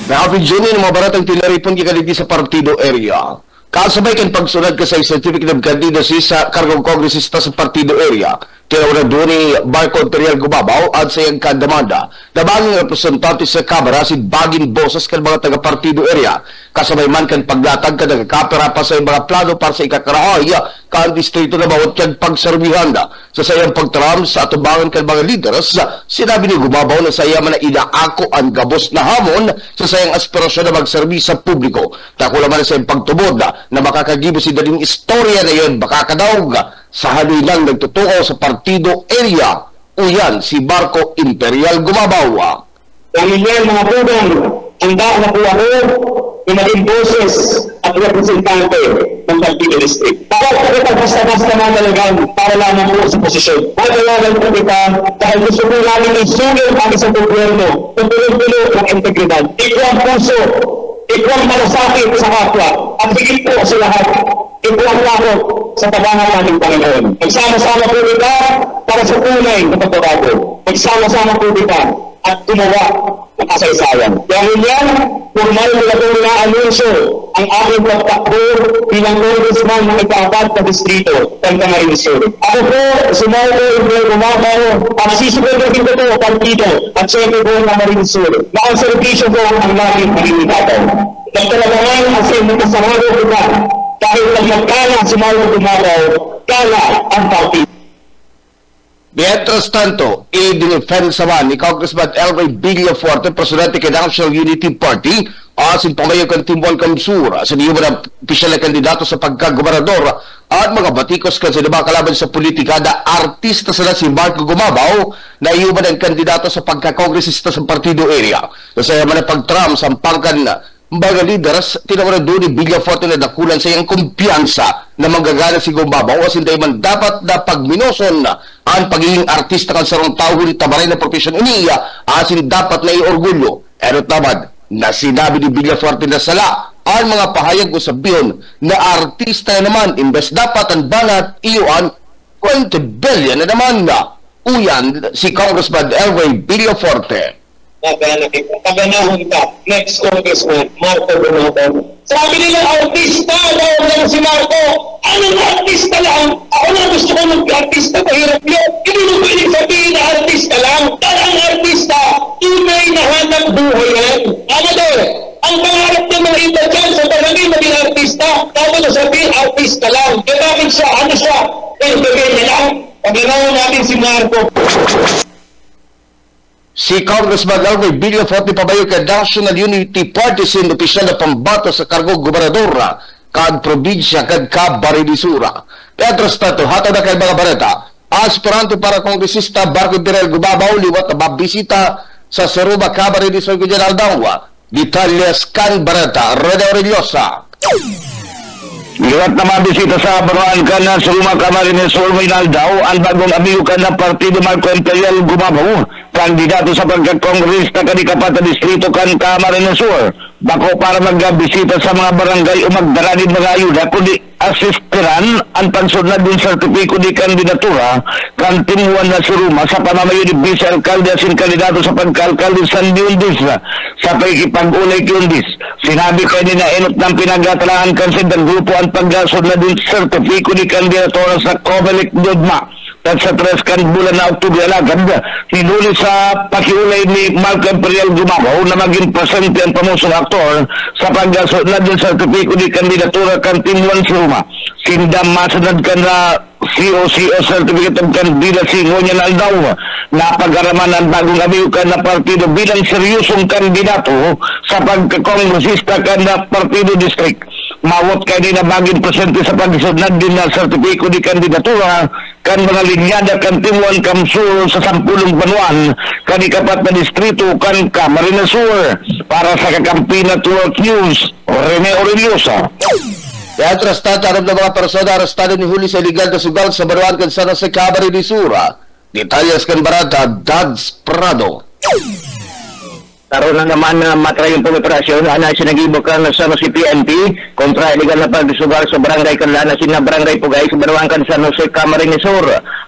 Nakapin dyan yung mga baratang tinaripon kikaliti sa partido area. Kasabay kan pagsunod ka sa certificate of candidacy sa kargong kongresista sa partido area. Tinawag doon ni Barco Imperial Gubabaw at sa iyang kadamanda na baging representante sa Kamara si baging boses kan mga taga-partido area. Kasabay man kan paglatag ka nagkapera pa sa mga plano para sa ikakarahay kan distrito na bawat kan pagservihanda. Sa sayang pagtaram sa atubangan kan mga leaders, sinabi ni Gubabaw na sa iya man na inaako ang gabos na hamon sa sayang aspirasyon na magserbi sa publiko. Takula man sa iyang pagtubod na makakagibo si daling istorya na yun, makakadaog sa halilang nagtutukaw sa partido area. Uyan si Barco Imperial Gumabaw. Pamilya mga pudong, handa na po ako yung maging boses at representante ng partido district. Bakit kita basta-basta na talagang para lamang po sa posisyon? Pagkalagan po kita dahil gusto po namin isugil ang isang gobyerno kung tuloy-tuloy ng integridad. Ito ang puso Ikaw malasakit sa kapwa at higit po sa lahat, ito ang laro sa tabangan natin, Panginoon. Magsama-sama po kita para sa tunay na pagbabago. Magsama-sama po kita at gumawa ng kasaysayan. Dahil yan, formal nila po na-anunsyo ang aking pagtakbo bilang congressman ng ika-4 na distrito ng Camarines Sur. Ako po, sumalo Ibrahim Gumabaw at sisusunodin ko po partido at siyempre po ng Camarines Sur na ang servisyo po ang namin pinilitaw. Nagtalabangan ang siyempre sa mga kita dahil nagkala sumalo Gumabaw, kala ang partido. Mientras tanto, idinefensa man ni Congressman Elroy Villafuerte, presidente ng National Unity Party, asin pamayo kan Timbol Kamsur, sa niyo na opisyal na kandidato sa pagkagobernador at mga batikos kan sa diba kalaban sa politika na artista sila si Marco Gumabaw na iuban ang kandidato sa pagkakongresista sa partido area. Kasi man ang pagtram sa pangkan mga leaders, tinawaran doon ni Villafuerte na dakulan sa iyang kumpiyansa na manggagana si Gumabaw asin tayo man dapat na pagminoson ang pagiging artista kan sarong tao ni tabaray na profesyon niya asin dapat na iorgulyo. Erot naman na sinabi ni Villafuerte na sala ang mga pahayag ko sabihin na artista naman imbes dapat ang banat iyon 20 billion na naman na uyan si Congressman Elroy Villafuerte. Taganahon ka, next congressman, Marco Gumabaw. Sabi nila, artista daw lang si Marco. Anong artista lang? Ako na gusto ko mag-artista, mahirap yun. Hindi mo pwedeng sabihin na artista lang. Dahil ang artista, tunay na hanap buhay yan. Amador, ang pangarap ng mga iba dyan sa barangay maging artista, tapos na sabihin, artista lang. Kaya bakit siya, ano siya? Pwede niya lang. Paglanawin natin si Marco. Si Congressman Elroy Villafuerte pabayo ka National Unity Party sin opisyal na pambato sa kargong gobernadora kad probinsya kad Camarines Sur. Mientras tanto, hatag na kay mga balita, aspirante para kongresista Marco Birel Gumabaw liwat na mabisita sa Saruba, Camarines Sur General Dawa. Detalles kan balita, Rene Orellosa. Liwat na mabisita sa Baruan ka na sa Ruma, Camarines Sur, Maynaldaw, ang bagong amigo ka na Partido Marco Imperial Gumabaw, kandidato sa pagkakongresta ka ni Kapata Distrito kan Camarines Sur. Bako para magbisita sa mga barangay o magdaranid mga ayuda, kundi asistiran ang pansunod din sertipiko di kandidatura kan timuan na si Ruma sa pamamayo ni Vice Alcalde asin kandidato sa pagka-alcalde Sandy Undis sa pakikipag-ulay kay Undis. Sinabi ko ni na enot ng pinagatalaan kan sa grupo ang paggasod na din sertipiko di kandidatura sa Comelec Dogma. At sa 3 kan bulan na Oktubre alagad, hinuli sa pakiulay ni Marco Imperial Gumabaw na maging presente ang pamusong aktor sa paggasod na din sertipiko di kandidatura kan timuan si Ruma. Sindam masunod ka na COCO Certificate of Candidacy ngunyan aldaw na pag-araman ng bagong amigo ka na partido bilang seryosong kandidato sa pagkakongresista ka na partido district. Mawot ka din na baging presente sa pagsunod din na sertipiko di kandidatura kan mga linyada kan timuan Kamsur sa 10 Banuan kan ikapat na distrito kan Camarines Sur. Para sa kakampi na Network News, Rene Orellosa. Mientras tanto, alam ng mga persona arestado ni huli sa illegal na sugal sa Baruan kan San Jose, Camarines Sur. Detalles kan barata, Dads Prado. Karoon na naman na matrayong pumiprasyon na sinagibok sa San Jose PNP kontra illegal na pagsugal sa barangay kanlana na barangay Pugay sa Baruan kan San Jose, Camarines Sur.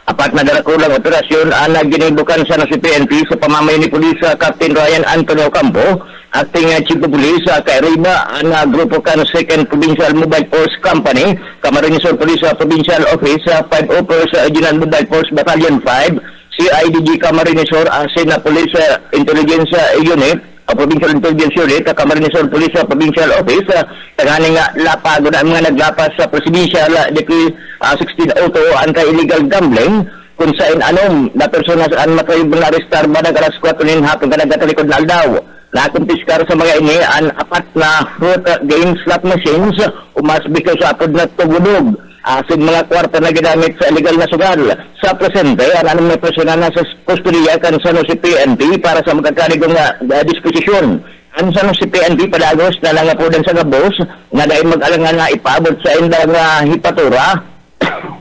Apat na darakulang operasyon ang ginibukan sa San Jose PNP sa pamamayo ni Pulis Captain Ryan Antonio Campo, acting Chief of Police kay Riba na grupo kan 2nd Provincial Mobile Force Company, Camarines Sur Police Provincial Office, 501st Regional Mobile Force Battalion 5, CIDG Camarines Sur, Sena Police Intelligence Unit, Provincial Intelligence Unit, Camarines Sur Police Provincial Office, tanganing lapago na mga naglapas sa Presidential Decree 1602 anti-illegal gambling, kung saan anom na persona saan matrayong arestar ba ng alas 4 nin hapon ka nagkatalikod na aldaw. Nakumpiskar sa mga ini ang apat na fruit game slot machines umasbikaw sa apod na tugudog. Asin mga kwarta na ginamit sa illegal na sugal. Sa presente, ang may persona na sa kustudiya kan San Jose PNP para sa magkakaligong disposisyon. Ang San Jose PNP padagos na lang po din sa gabos na dahil mag-alangan na ipaabot sa indang hipatura.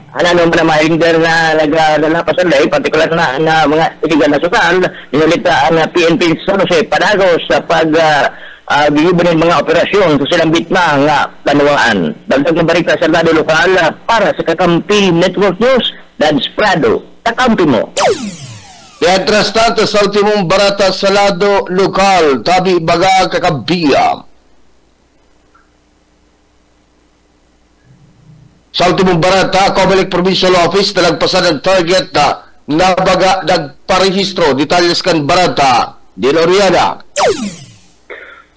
Ano naman na mahinder na naglapasan dahil partikular na mga illegal na sugal. Inulita ang PNP San Jose padagos sa gigibanin mga operasyon sa silang bitma nga panuwaan. Dagdag na barita sa lado lokal para sa Kakampi Network News, Dads Prado, kakampi mo. Mientras tanto, sa ultimong barata sa lado lokal, tabi baga kakabiya. Sa ultimong barata, Comelec Provincial Office nalagpasan ng target na baga nagparehistro. Detalles kan barata, Diloriana.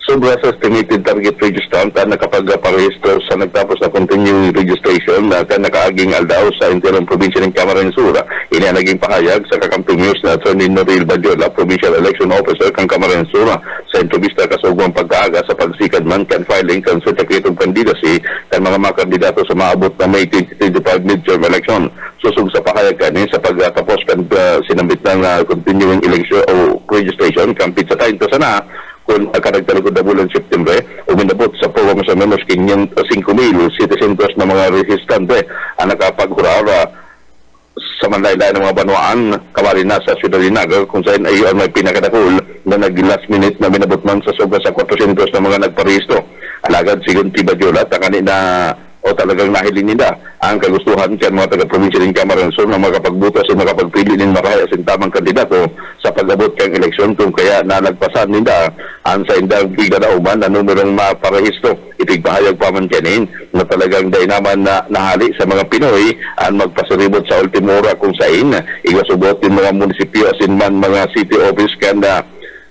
Sobra sa estimated target registrant na nakapag-parehistro sa nagtapos na continuing registration na nakaaging aldaw sa interim probinsya ng Camarines Sur. Ini ang naging pahayag sa Kakampi News na Atty. Noril Badiola, Provincial Election Officer kang Camarines Sur, sa entrevista kasugwang pagkaaga sa pagsikad man kan filing kan certificate of candidacy kan mga kandidato sa maabot na May 2025 midterm election. Susug sa pahayag kani sa pagtapos kan sinambit ng continuing election o registration kampit sa tayo sana kung karagtalagod na bulan September, uminabot sa program sa menos 5,700 na mga resistante ang nakapaghurara sa manlaylay ng mga banwaan kawali na sa Ciudad Dinaga kung saan ay may pinakadakul na nag-last minute na minabot man sa sobra sa 400 na mga nagparisto. Alagad sigon Tiba Diola, takani na o talagang nahiling nila ang kagustuhan kaya mga taga-provinsya ng Camarines Sur na makapagbutas o makapagpili ng maraya sa tamang kandidato sa pag-abot kang eleksyon kung kaya nalagpasan nila ang sa indang bigdadauman na numerong maparehistro. Itigpahayag pa man kanin na talagang day naman na nahali sa mga Pinoy ang magpasaribot sa ultimo ora kung sain igasubot din mga munisipyo asin man mga city office kanda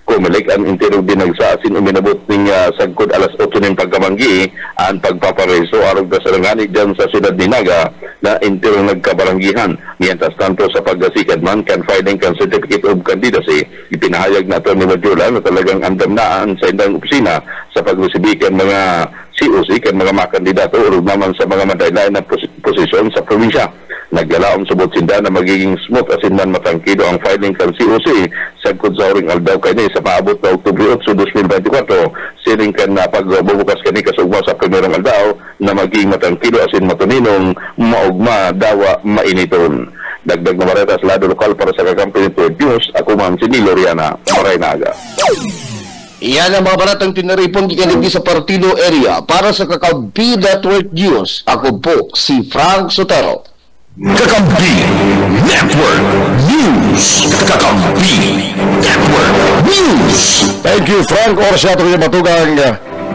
Comelec ang interong dinagsa asin uminabot ng sagkod alas 8 ng pagkamanggi ang pagpapareso arog na sarangani dyan sa Ciudad Dinaga na interong nagkabaranggihan. Mientras tanto sa paggasikad man kan filing kan certificate of candidacy, ipinahayag na Atty. Badiola na talagang andam naan sa indang opisina sa pagresibikan mga COC kan mga makandidato urog naman sa mga madaylayan na posisyon sa probinsya. Naglalaom subot sinda na magiging smooth asin man matangkido ang filing kan COC sagkod sa oring aldaw kani sa paabot na Oktubre 8, 2024 siling kan na pagbubukas kani kasugma sa primerong aldaw na magiging matangkido asin matuninong maugma dawa mainiton. Dagdag na bareta sa lado lokal para sa Kakampi Network News, ako man si Niloriana Maraynaga. Iyan ang mga baratang tinaripon gikanindi sa Partido area para sa Kakampi Network News. Ako po si Frank Sotero. Kakampi Network News. Kakampi Network News. Thank you, Frank. Oras yato kayo matugang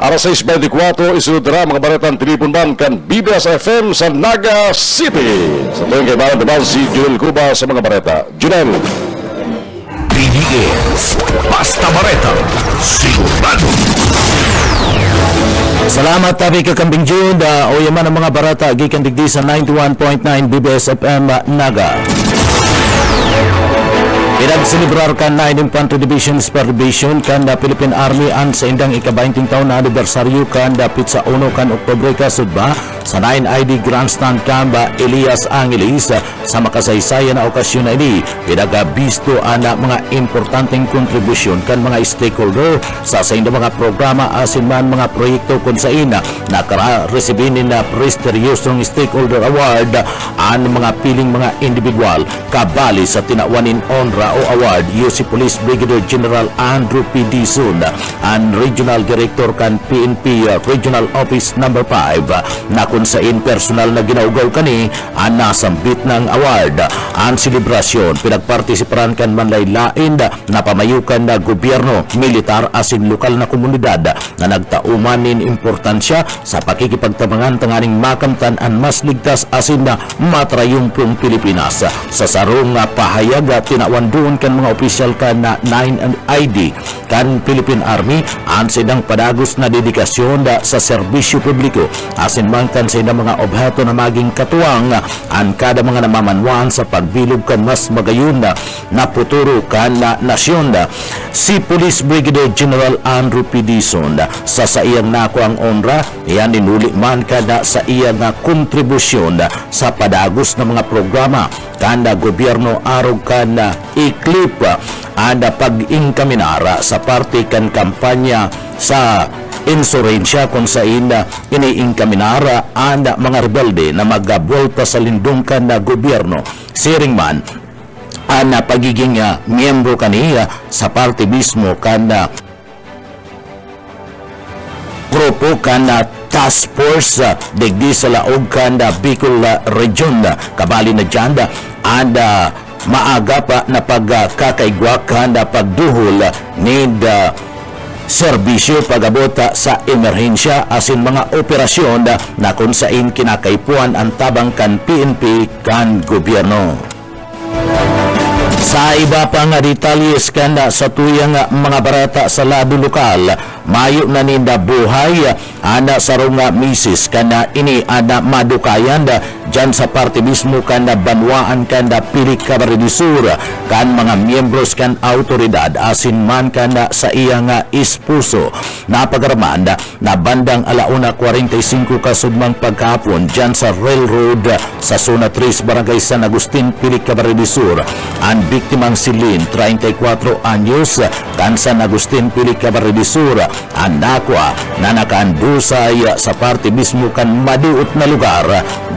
alas 6:24. Isunod na mga baratang tinipon kan BBS FM sa Naga City. Sa tuwing kay Baran Demal si Junel Cuba sa mga bareta. Junel. BBS Basta Bareta Sigurado. Salamat tabi kakambing June o yaman ang mga barata gikan digdi sa 91.9 BBS FM Naga. Pinagselebrar kan 9 Infantry Divisions per Division kan da Philippine Army an sa indang ika-20 taon na anibersaryo kan dapit sa 1 kan Oktubre kasudba sa 9 ID Grandstand kan ba Elias Angeles sa makasaysayan na okasyon na ini pinagabisto ana mga importanteng kontribusyon kan mga stakeholder sa indang mga programa asin man mga proyekto kun sa ina nakaresibin na prestigyosong stakeholder award an mga piling mga individual kabali sa tinawanin honra o award UC Police Brigadier General Andrew P. Dizon and Regional Director kan PNP Regional Office No. 5 na kung sa personal na ginaugaw kani ang nasambit ng award. Ang selebrasyon pinagpartisiparan kan manlaylain na pamayukan na gobyerno, militar asin lokal na komunidad na nagtauman nin importansya sa pakikipagtabangan tanganing makamtan ang mas ligtas asin na matrayumpong Pilipinas. Sa sarong pahayag tinawan doon kan mga opisyal kan na 9 ID kan Philippine Army ang sidang padagos na dedikasyon sa serbisyo publiko asin man kan sa mga obhato na maging katuwang ang kada mga namamanwan sa pagbilog kan mas magayon na puturo kan na nasyon. Si Police Brigadier General Andrew P. Dizon sa iyang nako ang honra iyan ninuli man kada sa iyang kontribusyon sa padagos na mga programa kanda gobyerno arog kanda iklip anda pag-ingkaminara sa parte kan kampanya sa insurensya kung sa ina iniingkaminara anda mga rebelde na magabulta sa lindungkan na gobyerno siring man ana pagiging miyembro kaniya sa parte mismo kanda grupo kan task force digdi sa laog kan Bicol region kabali na dyan ada maaga pa na pagkakaigwa kan pagduhol need serbisyo pagabota sa emerhensya asin mga operasyon na kung sain kinakaipuan ang tabang kan PNP kan gobyerno. Sa iba pang detalyes kanda sa tuyang mga barata sa lado lokal, mayo na ninda buhay ana sarong misis kanda ini ada madukayan dyan sa parte mismo kanda banwaan kanda Pilik Camarines Sur kan mga miyembros kan autoridad asin man kanda sa iyang ispuso napagarman na bandang 1:45 kasudmang pagkahapon dyan sa railroad sa Zona 3 Barangay San Agustin Pilik Camarines Sur ang biktimang si Lynn 34 anyos kan San Agustin Pilik Camarines Sur ang nakwa na nakaandusay sa parte mismo kan maduot na lugar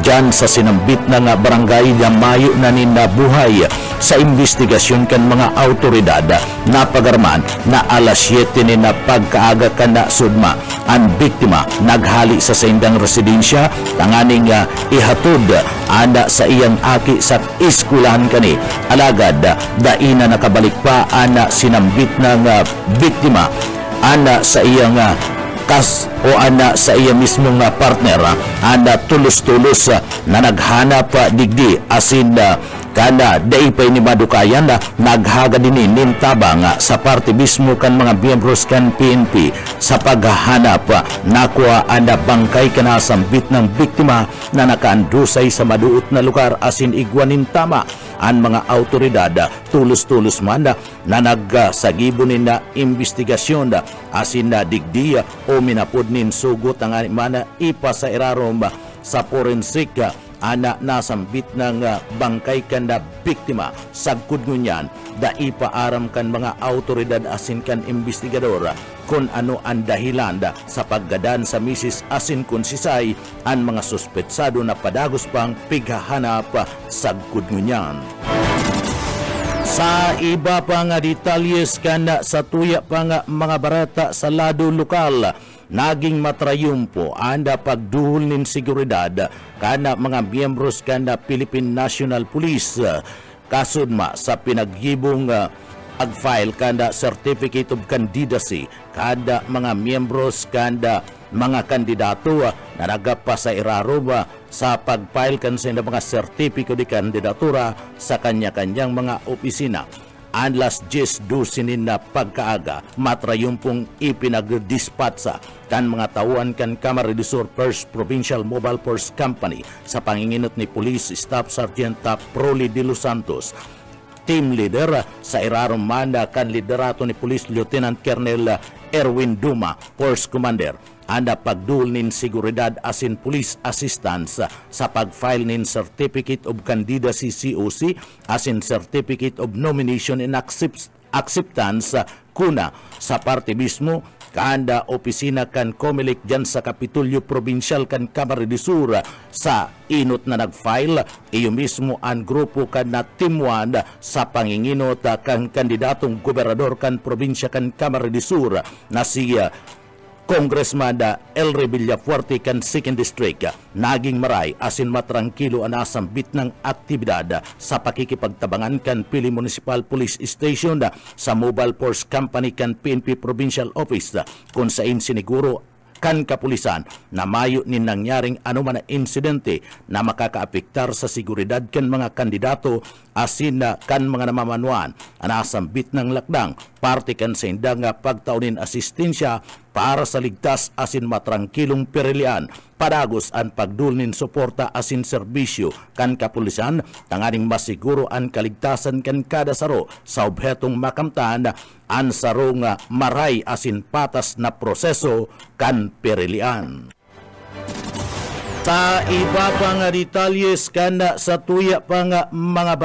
dyan sa sinambit na nga barangay na mayo na ninabuhay sa investigasyon kan mga autoridad na pagarman na alas 7 ni na pagkaaga kan na sudma ang biktima naghali sa sindang residensya tanganing ihatod anda sa iyang aki sa iskulahan kani alagad daina nakabalik pa ana sinambit ng biktima ana sa iyang o ana sa iya mismong partner ana tulos-tulos na naghanap digdi asin kada day pa ni madukayan naghaga din nintabang sa parte mismo kan mga miyembros kan PNP sa paghahanap nakuha ana bangkay kana sambit ng biktima na nakaandusay sa maduot na lugar asin igwanin tama ang mga autoridad tulos-tulos man na nagsagibunin na investigasyon asin na digdi o minapod nin sugot ang mana ipa sa irarom sa forensic ana nasambit ng bangkay kanda biktima sagkod ngunyan da ipaaram kan mga autoridad asin kan investigador kung ano ang dahilan sa paggadan sa misis asin kung sisay ang mga suspetsado na padagos pang pighahanap sagkod ngunyan. Sa iba pang detalyes kan sa tuya pang mga barata sa lado lokal naging matrayumpo anda pagduhol nin seguridad kana mga miyembros kana Philippine National Police kasudma sa pinaghibong ag-file kanda Certificate of Candidacy kada mga miyembros kanda mga kandidato na nagapa sa iraroba sa pag-file kan sa mga sertipiko di kandidatura sa kanya-kanyang mga opisina. Ang last 10 dosinin na pagkaaga matrayumpong ipinag-dispatsa kan mga tauhan kan Camarines Sur First Provincial Mobile Force Company sa panginginot ni Police Staff Sergeant Proli de los Santos. Team leader sa irarom manda kan liderato ni Police Lieutenant Colonel Erwin Duma, Force Commander. Anda pagduol nin seguridad asin police assistance sa pag-file nin Certificate of Candidacy COC asin Certificate of Nomination and Acceptance kuna sa parte mismo kanda opisina kan Comelec dyan sa Kapitulyo Provincial kan Camarines Sur sa inot na nag-file iyo mismo ang grupo kan na Team 1 sa panginginot kan kandidatong gobernador kan probinsya kan Camarines Sur na siya Congressman Elre Villafuerte kan 2nd District naging maray asin matrangkilo ang nasambit ng aktibidad sa pakikipagtabangan kan Pili Municipal Police Station sa Mobile Force Company kan PNP Provincial Office kung saan siniguro kan kapulisan na mayo nin nangyaring anuman na insidente na makakaapektar sa seguridad kan mga kandidato asin kan mga namamanuan anasambit ng lakdang parte kan sa indang pagtaunin asistensya para sa ligtas asin matrangkilong perilian padagos ang pagdulnin suporta asin serbisyo kan kapulisan tanganing masiguro ang kaligtasan kan kada saro sa obhetong makamtaan ang sarong maray asin patas na proseso kan perilian. Sa iba pang detalyes kanda sa tuya pang mga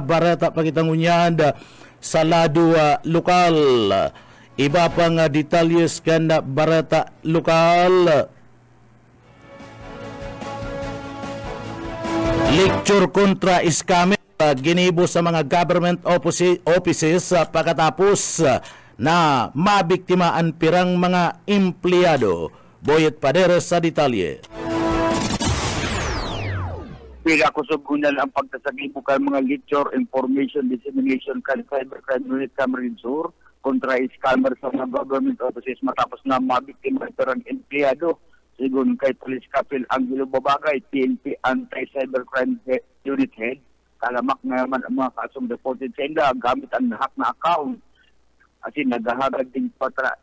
barata pagitangunyan sa lado lokal. Iba pang detalyes kanda barata lokal. Lecture kontra scammer ginibo sa mga government offices pagkatapos na mabiktimaan pirang mga empleyado. Boyet Paderes sa detalye. Pila kusugunan ang pagtasagibukan mga lecture, information, dissemination, cybercrime unit Camarines Sur kontra scammer sa mga government offices matapos na mabiktima ng empleyado. Sigun kay Police Captain Angelo Babagay, PNP Anti-Cybercrime Unit Head, kalamak na naman ang mga kasong reported sa inda gamit ang nahak na account. Asin naghahagad din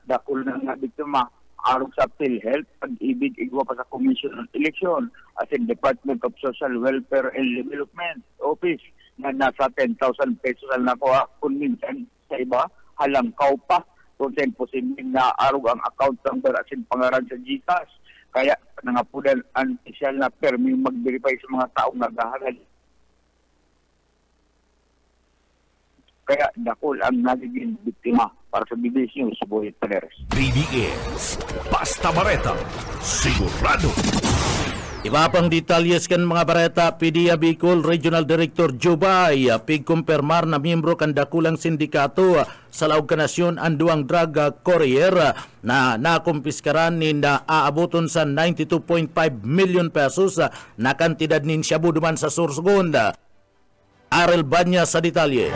dakul ng biktima arog sa PhilHealth, pag-ibig igwa pa sa Commission on Election, asin Department of Social Welfare and Development Office na nasa 10,000 pesos ang nakuha kung minsan sa iba halangkaw pa kung saan posibleng na arog ang account number asin pangaran sa GCash. Kaya nangapudan ang opisyal na permi mag-verify sa mga taong naghahagad. Kaya dakol ang nagiging biktima para sa BBS News, Boyet Paderes. BBS, Basta Bareta, sigurado. Iba pang detalyes kan mga bareta, PDEA Bicol Regional Director Jubay pigkumpirmar na miyembro kan dakulang sindikato sa laog ka nasyon ang duang drug courier na nakumpiskaran ni na aabuton sa 92.5 million pesos na kantidad nin shabu duman sa Sorsogon. Arel Banya sa detalye.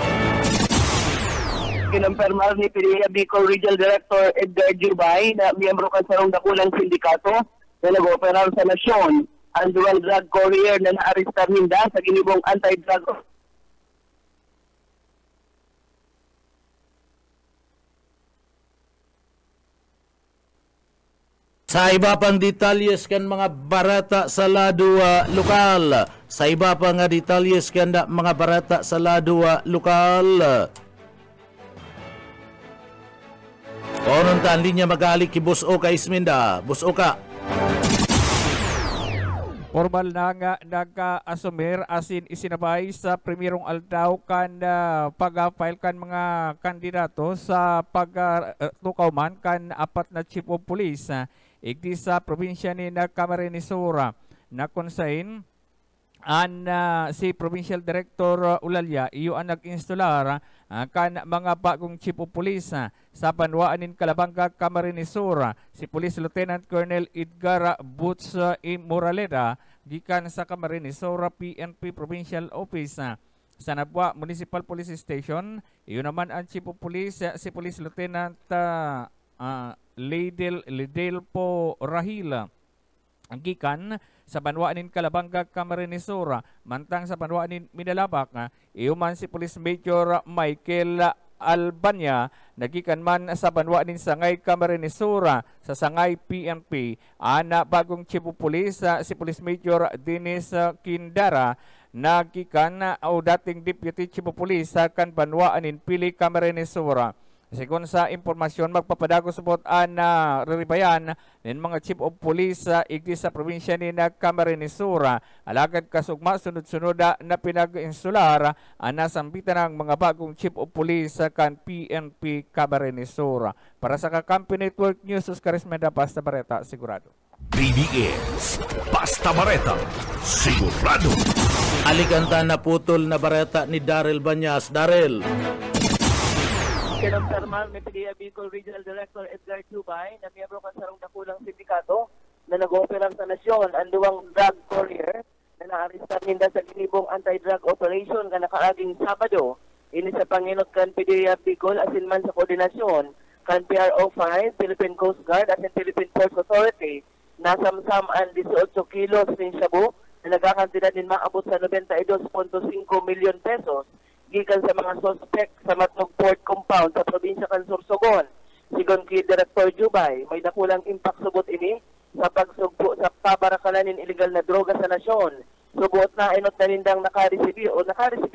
Kinumpirmar ni PDEA Bicol Regional Director Edgar Jubay na miyembro kan sa dakulang sindikato na nag-operar sa nasyon ang dual drug courier na naaristar ninda sa ginibong anti-drug. Sa iba pang detalyes kan mga barata sa lado lokal. Sa iba pang detalyes kan mga barata sa lado lokal. Konon ka ang linya magalik ki Boss Oka Isminda. Boss Oka. Formal na nga nag-asumir asin isinabay sa primerong aldaw kan pag-file kan mga kandidato sa pag-tukaw man kan apat na chief of police igdi sa probinsya ni Camarines Sur na konsain an si Provincial Director Ulalya iyo ang nag-instalar kan mga bagong chief of police sa Banwaanin Calabanga, Camarines Sur, si Police Lieutenant Colonel Edgar Boots Moraleda gikan sa Camarines Sur PNP Provincial Office sa Nabwa Municipal Police Station. Iyo naman ang chief of police si Police Lieutenant Lidelpo Rahil gikan sa Banwaanin Calabanga, Camarines Sur, mantang sa Banwaanin Minalabak iyo man si Police Major Michael Albania nagikan man sa Banwaanin Sangay, Camarines Sur sa Sangay PNP ana bagong chief of police si Police Major Dennis Kindara nagikan o dating deputy chief of police kan Banwaanin Pili, Camarines Sur. Sigon sa impormasyon, magpapadago subot na riribayan ng mga chief of police igdi sa probinsya ni Camarines Sur. Alagad kasugma sunod-sunod na pinag-insular nasambitan ng mga bagong chief of police kan PNP Camarines Sur. Para sa Kakampi Network News, Karismeda Basta Bareta, sigurado. BBS, Basta Bareta, sigurado. Alikanta na putol na bareta ni Darrell Banyas. Darrell. Kinumpirmar ni PDEA Bicol Regional Director Edgar Jubay na miyembro kan sarong dakulang sindikato na nag-ooperang sa nasyon ang duwang drug courier na naaristar ninda sa ginibong anti-drug operation na nakaaging Sabado. Ini sa panginot kan PDEA Bicol asin man sa koordinasyon kan PRO 5, Philippine Coast Guard asin Philippine Ports Authority nasamsam ang 18 kilos ng shabu na nagkakantidad din maabot sa 92.5 million pesos gikan sa mga suspect sa Matnog Port Compound sa probinsya kan Sorsogon. Sigon kay Director Jubay, may dakulang impact subot ini sa pagsugpo sa pabarakalan ng illegal na droga sa nasyon. Subot na inot na nindang nakareceive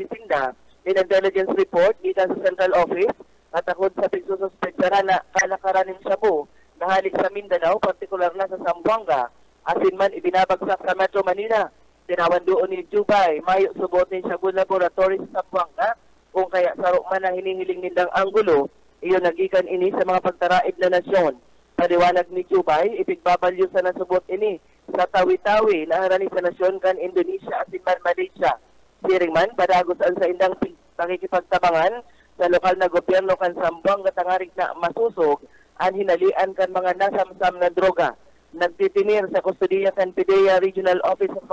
sinda in intelligence report gikan sa Central Office at akod sa pagsususpektara na kalakaran ng shabu na halik sa Mindanao, partikular na sa Zamboanga. Asin man ibinabagsak sa Metro Manila. Tinawan doon ni Jubay, mayo subot ni Shabu Laboratories sa Zamboanga kung kaya sarok man na hinihiling nindang anggulo, iyo nagikan ini sa mga pagtaraib na nasyon. Paliwanag ni Jubay, ipigbabalyo sa nasubot ini sa tawi-tawi na harani sa nasyon kan Indonesia at man Malaysia. Siring man, padagos ang sa indang pakikipagtabangan sa lokal na gobyerno kan Sambuang katangarig na masusog ang hinalian kan mga nasamsam na droga. Nagtitinir sa kustudiya kan PIDEA Regional Office 5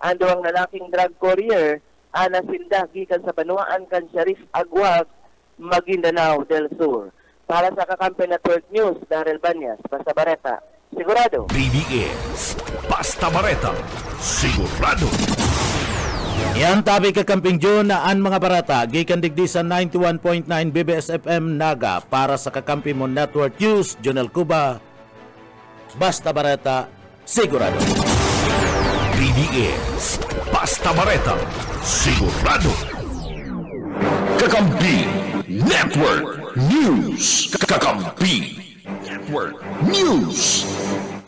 ang duwang lalaking drug courier ana sinda gikan sa Banuaan kan Sharif Agwag, Maguindanao del Sur. Para sa Kakampi Network News, Daryl Banyas, Basta Bareta, sigurado. BBS, Basta Bareta, sigurado. Yan tabi Kakamping June na ang mga barata gikan digdi sa 91.9 BBS FM Naga para sa Kakampi mo Network News, Jonel Cuba, Basta Bareta, sigurado. BBS, Basta Bareta, sigurado. Kakampi Network News. Kakampi Network News.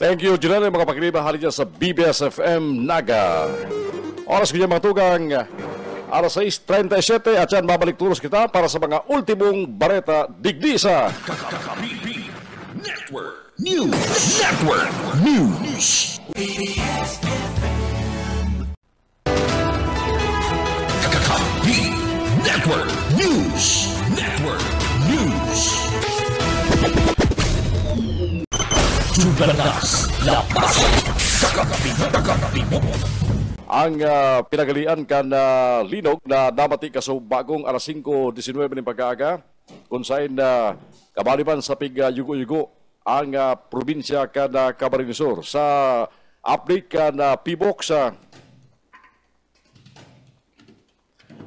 Thank you, Junel, mga pakinig hali dyan sa BBS FM Naga. Oras ko dyan mga tugang, alas 6:37 at dyan babalik tulos kita para sa mga ultimong bareta digdi sa Kakampi Network News. Network News. Kakampi Network News. Network News. Tubalas, lapas, kakampi mo. ang pinagalian kan linog na namati kaso bagong alas 5:19 ng pag-aaga kung saan kabaliban sa pig-yugo-yugo ang probinsya kan Camarines Sur. Sa update kan PBOX,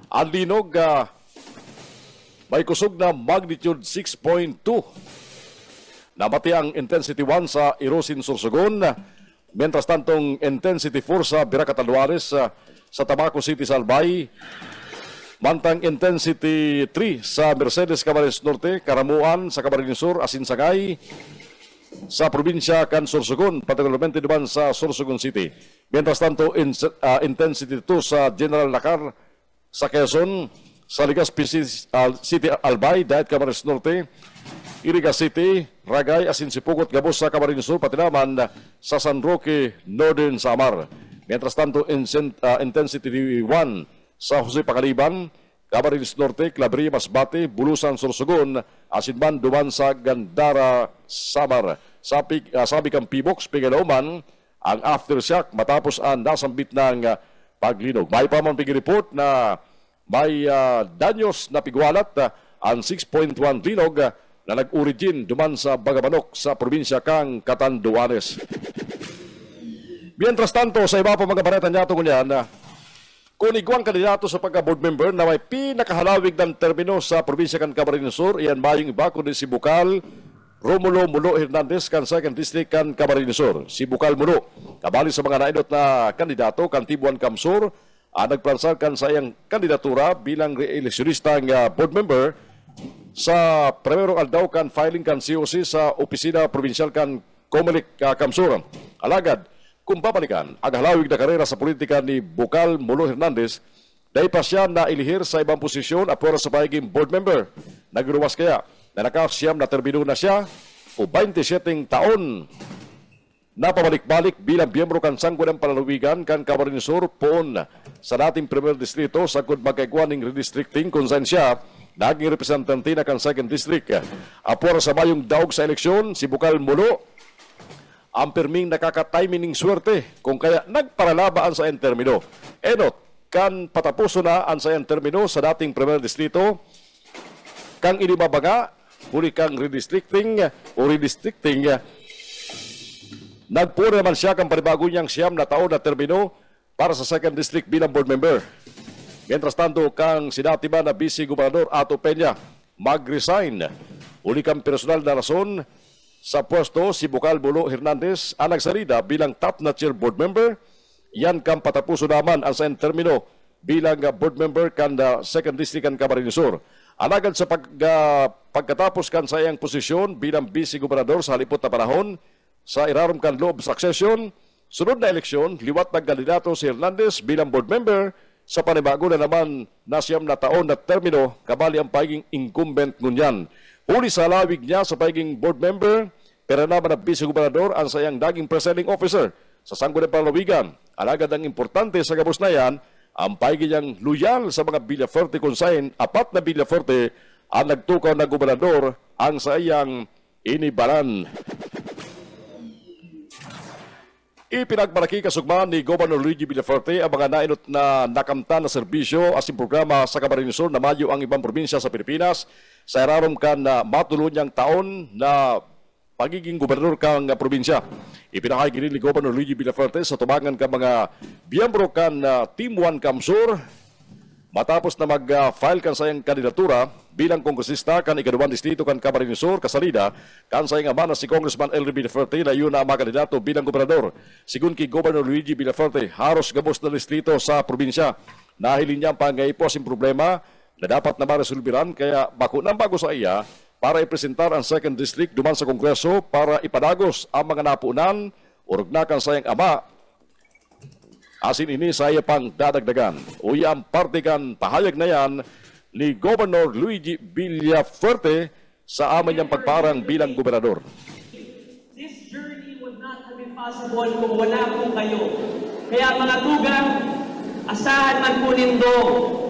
ang linog may kusog na magnitude 6.2. Namati ang intensity 1 sa Irosin, Sorsogon. Mientras tantong intensity 4 sa Biracat-Alvarez sa Tabaco City, Albay. Mantang intensity 3 sa Mercedes, Camarines Norte, Karamuan sa Camarines Sur, Asinsangay. Sa probinsya kan Sorsogon, particularmente naman sa Sorsogon City. Mientras tanto intensity 2 sa General Lacar sa Quezon, sa Legazpi City, Albay, Daet, Camarines Norte. Iriga City, Ragay, Asinsipugot, Gabos sa Camarines Sur, pati naman sa San Roque, Northern Samar. Mientras tanto, intensity 1 sa Jose Pacaliban, Camarines Norte, Claveria, Masbate, Bulusan, Sorsogon, asinman duman sa Gandara, Samar. Sabi kang PBOX, Pigalauman, ang aftershock matapos ang nasambit ng paglinog. May pa man report na may danyos na pigwalat ang 6.1 linog na nag-origin duman sa Bagamanok sa probinsya kang Catanduanes. Mientras tanto, sa iba pa mga bareta niya ito kunyan, kunigwang kandidato sa pagka-board member na may pinakahalawig ng termino sa probinsya kang Camarines Sur, iyan mayong iba kundi si Bukal Romulo Mulo Hernandez kan 2nd District kan Camarines Sur. Si Bukal Mulo, kabali sa mga naidot na kandidato kan Tibuan Kamsur, nagplansar kan sa iyang kandidatura bilang re-electionista ng board member sa primerong aldaw kan filing kan COC sa opisina provincial kan Comelec Kamsur. Alagad, kung babalikan ang halawig na karera sa politika ni Bukal Mulo Hernandez, dahil pa siya na ilihir sa ibang posisyon at para sa pagiging board member. Nagruwas kaya na nakasiyam na termino na siya o 27 taon na pabalik-balik bilang miyembro kan Sanggunan Palalawigan kan Camarines Sur poon sa dating Premier Distrito sa kung magkaiguan ng redistricting kung saan siya naging representante na kan 2nd District. Apora sa mayong daog sa eleksyon, si Bukal Mulo ang pirming nakaka-timing ng swerte kung kaya nagparalabaan sa termino. Enot, kan patapuso na ang sa termino sa dating Premier Distrito, kang inibabaga, huli kang redistricting o redistricting, nagpuna naman siya kang panibago niyang siyam na taon na termino para sa 2nd District bilang board member. Mientras tanto, kang sinati ba na Vice Gobernador Ato Peña mag-resign. Uli kang personal na rason sa pwesto si Bukal Mulo Hernandez ang nagsalida bilang top na chair board member. Yan kang patapuso naman ang sa termino bilang board member kan 2nd District kan Camarines Sur. Alagad sa pagkatapos kan sa iyang posisyon bilang Vice Gobernador sa halipot na panahon sa irarom kan loob succession, sunod na eleksyon, liwat ng kandidato si Hernandez bilang board member sa panibago na naman na siyam na taon na termino, kabali ang pagiging incumbent ngunyan. Huli sa lawig niya sa pagiging board member, pero naman ang Vice Gobernador ang sayang daging presiding officer sa Sanggunan Palalawigan. Alagad ang importante sa gabos na yan, Ang paigiyang loyal sa mga Villafuerte consign, 4 na Villafuerte ang nagtukaw na gobernador ang sa iyang inibaran. Ipinagmalaki kasugman ni Governor Luigi Villafuerte ang mga nainot na nakamtan na serbisyo asin programa sa Camarines Sur na mayo ang ibang probinsya sa Pilipinas sa irarom kan na matulon niyang taon na pagiging gobernador kang probinsya. Ipinakay gini ni Governor Luigi Villafuerte sa tubangan ka mga biyembro kan Team 1 Camsur matapos na mag-file kan sa iyang kandidatura bilang kongresista kan ikaduang distrito kan Camarines Sur kasalida kan sa iyang ama na si Congressman Elry Villafuerte na yun na makandidato bilang gobernador. Sigun kay Governor Luigi Villafuerte, haros gabos na distrito sa probinsya. Nahilin niya ang pangaypos yung problema na dapat na maresolbiran kaya bako nang bago sa iya para ipresentar ang 2nd District duman sa Kongreso para ipadagos ang mga napunan o rugnakan sa iyang ama. Asin ini saya pang dadagdagan. Uy ang partikan pahayag na yan ni Governor Luigi Villafuerte sa amin niyang pagparang bilang gobernador. This journey would not have been possible kung wala po kayo. Kaya mga tugang, asahan man po nindo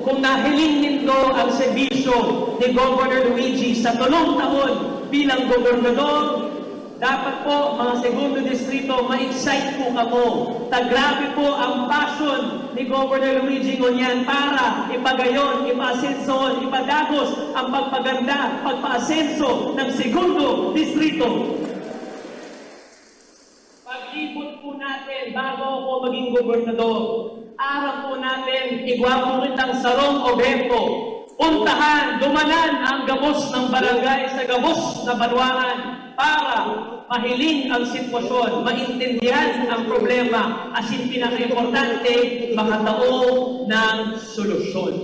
kung nahiling nindo ang serbisyo ni Governor Luigi sa 3 taon bilang gobernador. Dapat po, mga segundo distrito, ma-excite po kamo. Grabe po ang passion ni Governor Luigi Ngunyan para ipagayon, ipa-asenso, ipadagos ang pagpaganda, pagpa-asenso ng segundo distrito. Paglibot po natin bago ako maging gobernador, araw po natin, igwapo kitang sarong obento. Puntahan, dumanan ang gabos ng barangay sa gabos na banwangan para mahiling ang sitwasyon, maintindihan ang problema, asin pinaka-importante, makatao ng solusyon.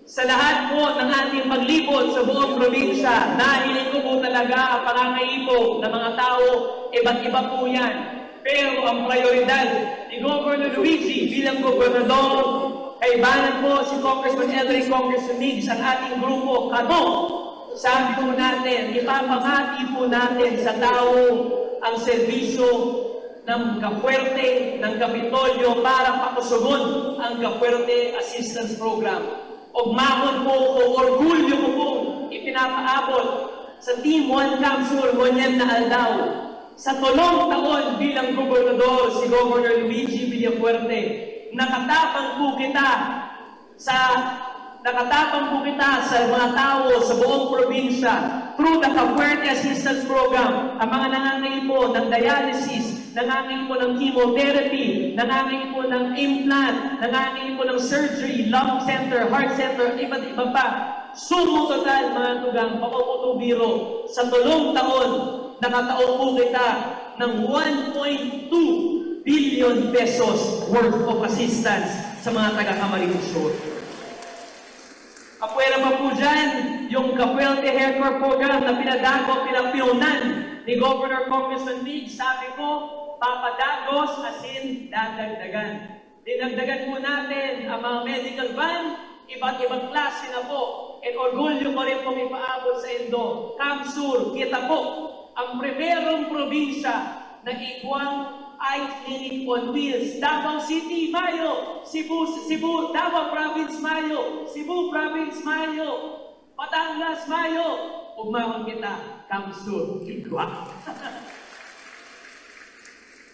Sa lahat po ng ating paglibot sa buong probinsya, nahiling ko po talaga ang pangangaipo ng mga tao, iba't iba po yan. Pero ang prioridad ni Governor Luigi bilang gobernador, kaibanan po si Congressman Elry, Congressman Migs, ang ating grupo, kamo. Sabi po natin, ipapangati po natin sa tao ang serbisyo ng Kapuerte, ng Kapitolyo para pakusugon ang Kapuerte Assistance Program. Ugmahon po o orgulyo ko po ipinapaabot sa Team 1 Camsur Ngunyan na Aldao. Sa 3 taon bilang gobernador si Governor Luigi Villafuerte, nakatapang po kita sa mga tao sa buong probinsya through the Kapuerte Assistance Program. Ang mga nangangaipo ng dialysis, nangangaipo ng chemotherapy, nangangaipo ng implant, nangangaipo ng surgery, lung center, heart center, iba't iba pa. Sumo total mga tugang, pakaputubiro, sa 3 taon, nakatao po kita ng 1.2 billion pesos worth of assistance sa mga taga-Camarines Sur. Kapwera pa po dyan, yung Kapuerte Haircare Program na pinapiunan ni Governor Congressman Migs, sabi ko, papadagos asin dadagdagan. Dinagdagan po natin ang mga medical van, iba't ibang klase na po. At orgulyo ko rin pong ipaabot sa Indo. Camsur, kita po, ang primerong probinsya na iguang eye clinic on wheels. Davao City, Mayo. Cebu, Davao Province, Mayo. Cebu Province, Mayo. Batangas, Mayo. Ugmahon kita, Camsur, Igwa.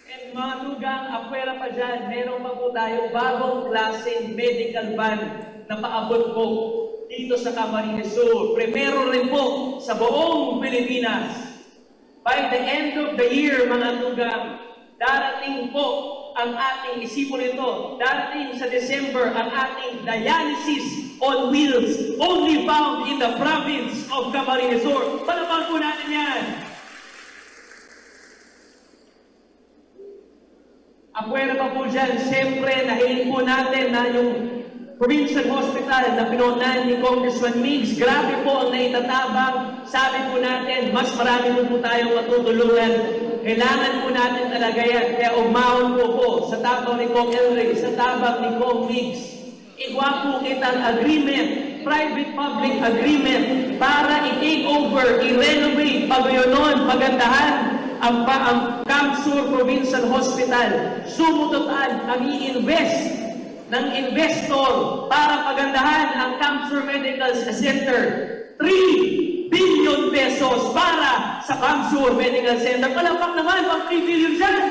And mga tugang, apwera pa dyan, meron pa po tayo bagong klaseng medical van na paabot po dito sa Camarines Sur. Primero rin po sa buong Pilipinas. By the end of the year, mga tugang, darating po ang ating isipon nito. Darating sa December ang ating dialysis on wheels, only found in the province of Camarines Sur. Palapang po natin yan. Apwera pa po dyan, siyempre, nahiling po natin na yung Provincial Hospital na pinunan ni Congressman Migs, grabe po ang naitatabang. Sabi po natin, mas marami po tayong matutulungan. Kailangan po natin talaga yan. Kaya umahon po sa tabang ni Kong Elry, sa tabang ni Kong Migs. Igwa po kitang agreement, private-public agreement, para i-take over, i-renovate, pagayonon, pagandahan ang Camsur Provincial Hospital. Sumutotal ang i-invest ng investor para pagandahan ang Camsur Medical Center. 3 billion pesos para sa Camsur Medical Center. Palakpak naman ang 3 billion dyan.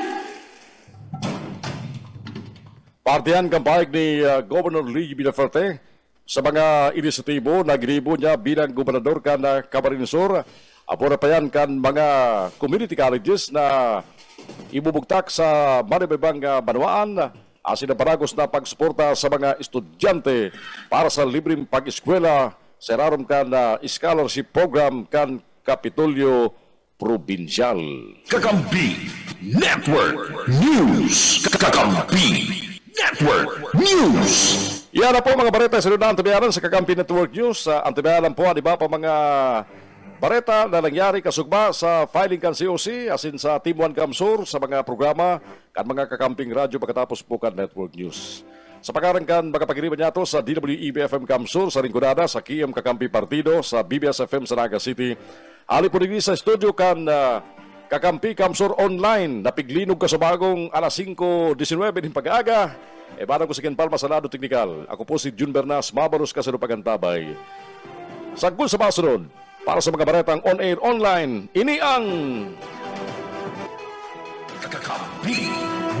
Partihan kampayag ni Governor Lee Villaferte sa mga inisyatibo na ginibo niya bilang gobernador kan Camarines Sur. Apura pa yan kan mga community colleges na ibubugtak sa maribibang banwaan asin na paragos na pagsuporta sa mga estudyante para sa libreng pag-eskwela sa rarom kan scholarship program kan Kapitolyo Provincial. Kakampi Network News. Kakampi Network News. Yan na po mga bareta sa sunod na antabayanan sa Kakampi Network News. Antabayanan po, di ba pa mga bareta na nangyari kasugba sa filing kan COC asin sa Team 1 Camsur sa mga programa kan mga kakamping radyo pagkatapos po kan Network News. Sa pagkarang kan makapagiriban niya to sa DWEB-FM Camsur sa Ringgonada, sa KM Kakampi Partido, sa BBS-FM sa Naga City. Ali po rin sa studio kan Kakampi Camsur Online na piglinog ka sa bagong alas 5:19 din pag-aaga. Barang ko si Ken Palma sa lado teknikal. Ako po si Jun Bernas, mabaros ka sa pagantabay. Saggol sa basunod, para sa mga baretang on-air online, ini ang Kakampi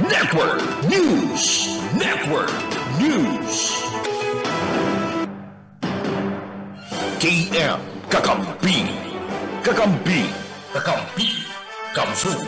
Network News. Network News. KM Kakampi. Kakampi. Kakampi. Camsur.